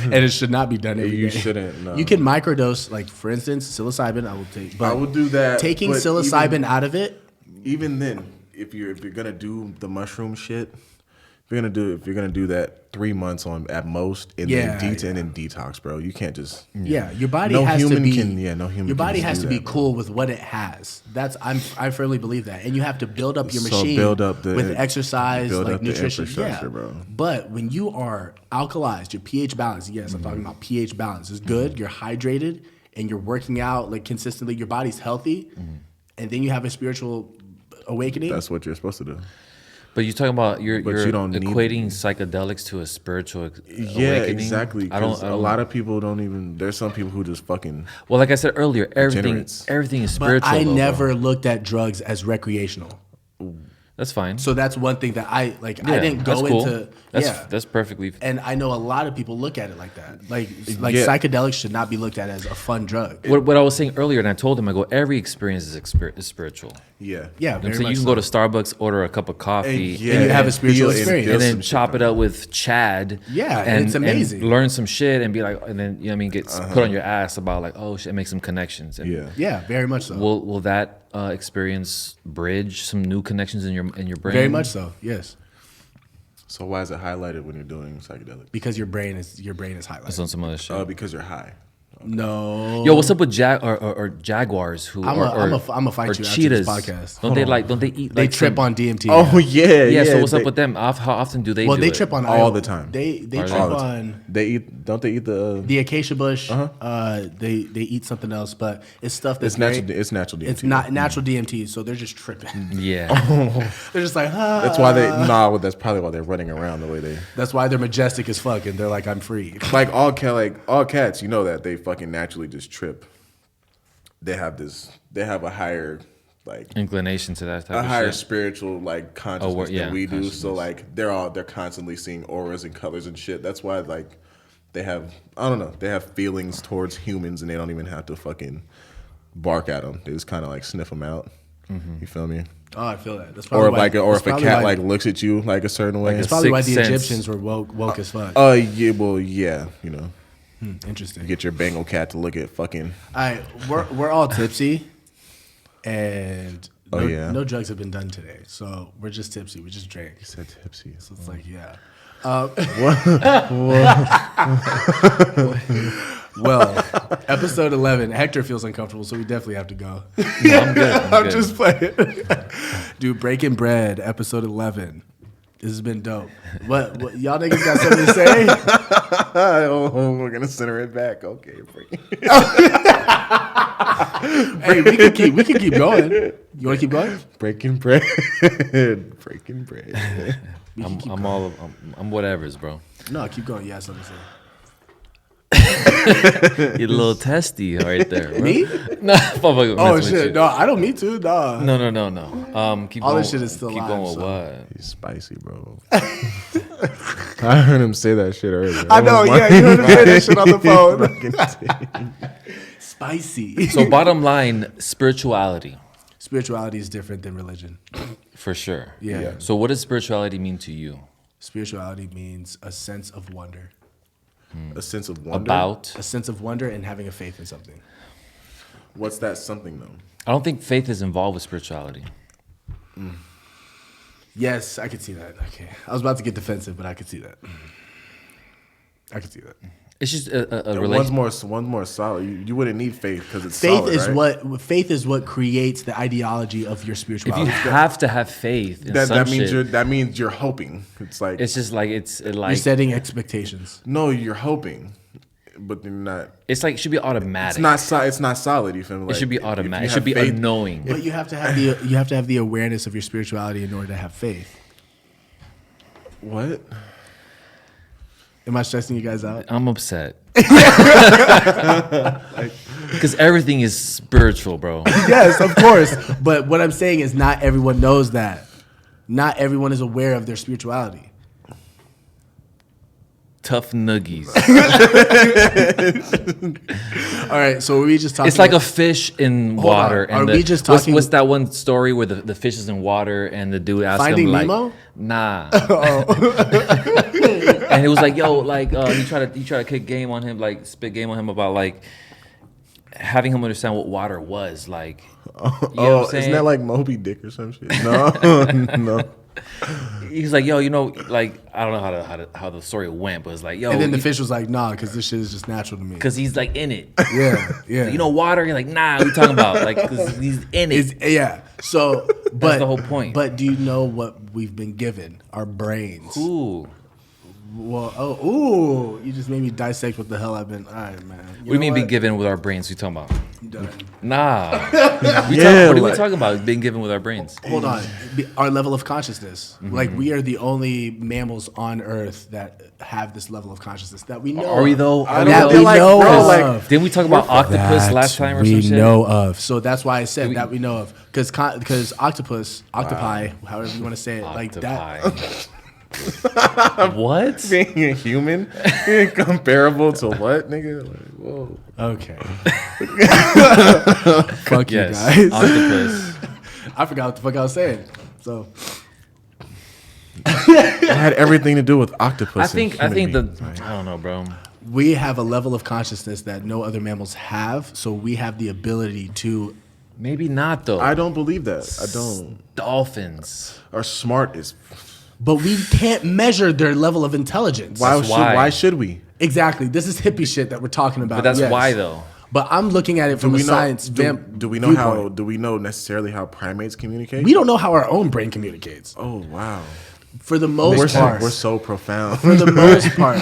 and it should not be done every day. You shouldn't. No. You can microdose, like for instance, psilocybin. I will take. But I would do that. taking but psilocybin out of it. Even then, if you're gonna do the mushroom shit, if you're gonna do that 3 months on at most, and Yeah, then detox, bro. You can't just. Yeah, your body No has to human be. can- yeah, no human Your can body just has do to be that, bro. cool with what it has. I firmly believe that, and you have to build up your So machine build up the- with exercise, build like up the nutrition. infrastructure, Yeah, bro. But when you are alkalized, your pH balance. Yes, I'm talking about pH balance is good. You're hydrated and you're working out like consistently. Your body's healthy, and then you have a spiritual awakening. That's what you're supposed to do. But you're talking about you're you don't need- equating psychedelics to a spiritual Yeah, awakening. exactly. I don't. 'Cause a lot of people don't even. There's some people who just fucking. Well, like I said earlier, everything Degenerates. is but spiritual. I though, bro. never looked at drugs as recreational. That's fine. So that's one thing that I like. Yeah, I didn't go that's cool. into. That's perfectly. And I know a lot of people look at it like that. Like Yeah. psychedelics should not be looked at as a fun drug. What I was saying earlier, and I told him, I go, every experience is spiritual. Yeah. Yeah, You know what very I'm saying? much You can so. go to Starbucks, order a cup of coffee, yeah, And you have a spiritual feel- experience. and then some shit chop from it up with Chad. Yeah, and it's amazing. And learn some shit and be like, and then you know what I mean, get put on your ass about like, oh shit, make some connections. And Yeah. Yeah, very much so. Will that experience bridge some new connections in your brain? Very much so. Yes. So why is it highlighted when you're doing psychedelics? because your brain is highlighted. That's on some other shit. Because you're high. No. Yo, what's up with jaguars who I'm or a fight or you after cheetahs? this podcast. Don't they like? Don't they eat? They like trip some- on DMT. Oh yeah. Yeah. So what's they, up with them? How often do they? well, do they it? trip on all ayahuasca. the time. They trip All the on time. They eat. Don't they eat the? the acacia bush. Uh-huh. They eat something else, but it's stuff that's It's natural. very- It's natural DMT. It's not natural DMT, so they're just tripping. Yeah. They're just like, That's why they. Nah. That's probably why they're running around the way they. That's why they're majestic as fuck, and they're like, I'm free. Like all cats, you know that they fucking naturally just trip. They have a higher Inclination to that type a of higher shit. spiritual consciousness yeah, than we do. So consciousness. they're constantly seeing auras and colors and shit. That's why they have they have feelings towards humans and they don't even have to fucking bark at them. They just kind of sniff them out. You feel me? Oh, I feel that. That's Or probably if a cat why, looks at you a certain way. That's probably why the Sixth sense. Egyptians were woke as fuck. Yeah, well, yeah, Interesting. get your Bengal cat to look at fucking. All right, we're all tipsy, and no drugs have been done today, so we're just tipsy. We just drank. He said tipsy. So it's like, yeah. Well, episode 11. Hector feels uncomfortable, so we definitely have to go. No, I'm good. I'm good. just playing. Dude, Breaking Bread, episode 11. This has been dope. What y'all niggas got something to say? We're gonna center it back. Okay, Hey, we can keep going. You want to keep going? breaking bread, breaking bread. I'm whatever's, bro. No, keep going. You have something to say. You're a little testy right there. Bro. Me? Nah, fuck, Oh shit! No, I don't mean to. Nah. No. Keep All going. this shit is still Keep live, going with so. what? He's spicy, bro. I heard him say that shit earlier. I know. Yeah, you heard him say that shit on the phone. phone. Spicy. So bottom line, spirituality, Spirituality is different than religion. for sure. Yeah. So what does spirituality mean to you? Spirituality means a sense of wonder. A sense of wonder. About? A sense of wonder and having a faith in something. What's that something though? I don't think faith is involved with spirituality. Yes, I could see that. Okay. I was about to get defensive, but I could see that. I could see that. It's just a One's relation. more solid. You wouldn't need faith because it's Faith solid, is right? faith is what creates the ideology of your If spirituality. you have to have faith in some shit, that means you're hoping. It's like it's just like You're setting expectations. no, you're hoping, but you're not. it's like it should be automatic. It's not solid. You feel me? It should be Like, if automatic. you It should have be faith- unknowing. But you have to have the awareness of your spirituality in order to have faith. What? Am I stressing you guys out? I'm upset. Because everything is spiritual, bro. Yes, of course. But what I'm saying is not everyone knows that. Not everyone is aware of their spirituality. Tough nuggies. All right, so we just talking. It's like a fish in Hold on. water. Are we just talking- What's that one story where the fish is in water and the dude asked Finding him like, Nemo? nah. Oh. And it was like, yo, like you try to kick game on him, like spit game on him about like having him understand what water was like. You know what I'm saying? Isn't that like Moby Dick or some shit? No, no. He's like, yo, like I don't know how the story went, but it's like, yo, And then the fish was like, nah, because this shit is just natural to me. because he's like in it. Yeah. You know, water. You're like, nah, what you talking about? Like, because he's in it. Yeah. So, but the whole point. But do you know what we've been given? Our brains. Ooh. Well, ooh, you just made me dissect what the hell I've been. All right, man. What do you mean be given with our brains? You talking about? I'm done. Nah. Yeah, what are we like- talking about? Being given with our brains. Hold on. Our level of consciousness. Like, we are the only mammals on Earth that have this level of consciousness that we know. Are we though? I Are don't we That though? we like, know bro, of. like- Didn't we talk about octopus last time or some we shit? know of. So that's why I said that we know of. Because octopi, however you want to say it, like that. Octopi. What? Being a human comparable to what, nigga? Like, whoa. Okay. Fuck you Yes. guys. Octopus. I forgot what the fuck I was saying. So It had everything to do with octopus. I think and human the beings, right? I don't know, bro. we have a level of consciousness that no other mammals have. So we have the ability to. Maybe not though. I don't believe that. I don't. Dolphins. Are smart as. but we can't measure their level of intelligence. Why should we? Exactly. This is hippie shit that we're talking about. But that's yes. why, though. But I'm looking at it from a science do we know viewpoint. do we know necessarily how primates communicate? We don't know how our own brain communicates. Oh wow. For the most part. We're so profound. For the most part.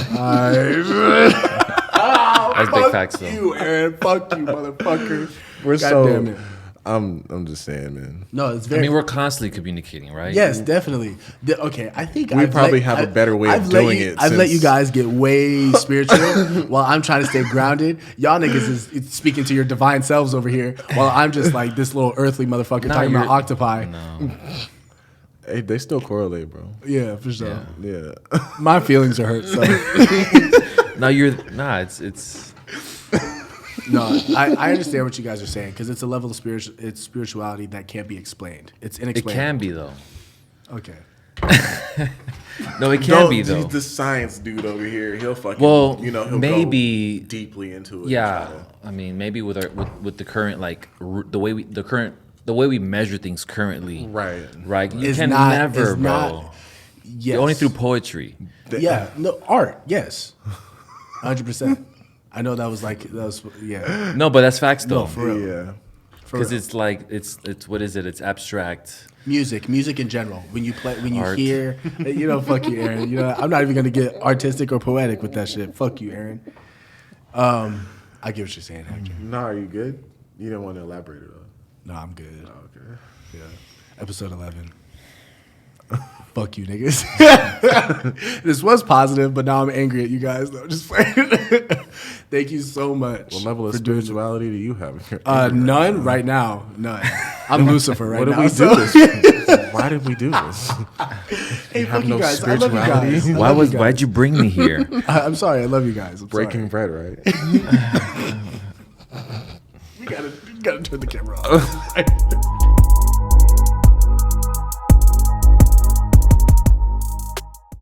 That's big facts, though. You, Aaron. Fuck you, motherfucker. We're God so damn it. I'm just saying, man. No, it's I very. mean, we're constantly communicating, right? Yes, definitely. Okay, I think We probably have a better way of doing it I've let since- you guys get way spiritual while I'm trying to stay grounded. Y'all niggas is speaking to your divine selves over here while I'm just like this little earthly motherfucker talking about octopi. No. Hey, they still correlate, bro. Yeah, for sure. Yeah. My feelings are hurt. So No, it's no, I understand what you guys are saying because it's a level of spirituality that can't be explained. It's it inexplainable. can be though. Okay. No, it can be He's though. the science dude over here. He'll fucking Well, he'll maybe go deeply into it. Yeah, I mean, maybe with the current the way we measure things currently, Right. You It's can not- never, it's bro. not- Yes. Only through poetry. Yeah. No art. Yes. 100%. I know that was yeah. No, but that's facts though. No, for real. Yeah. Because it's like it's what is it? It's abstract. Music in general. When you Art. hear, fuck you, Aaron. I'm not even gonna get artistic or poetic with that shit. Fuck you, Aaron. I get what you're saying, Hector. No, are you good? You didn't want to elaborate at all. No, I'm good. Oh, okay. Yeah. Episode 11. Fuck you, niggas. This was positive, but now I'm angry at you guys. Though, just playing. Thank you so much. What level of for doing it. spirituality do you have? None right now. None. I'm Lucifer right What did now. we so- do this? Why did we do this? Hey, have fuck no you guys. I love you spirituality? guys. I love you guys. Why'd you bring me here? I'm sorry. I love you guys. I'm Breaking sorry. bread, right? You gotta turn the camera off.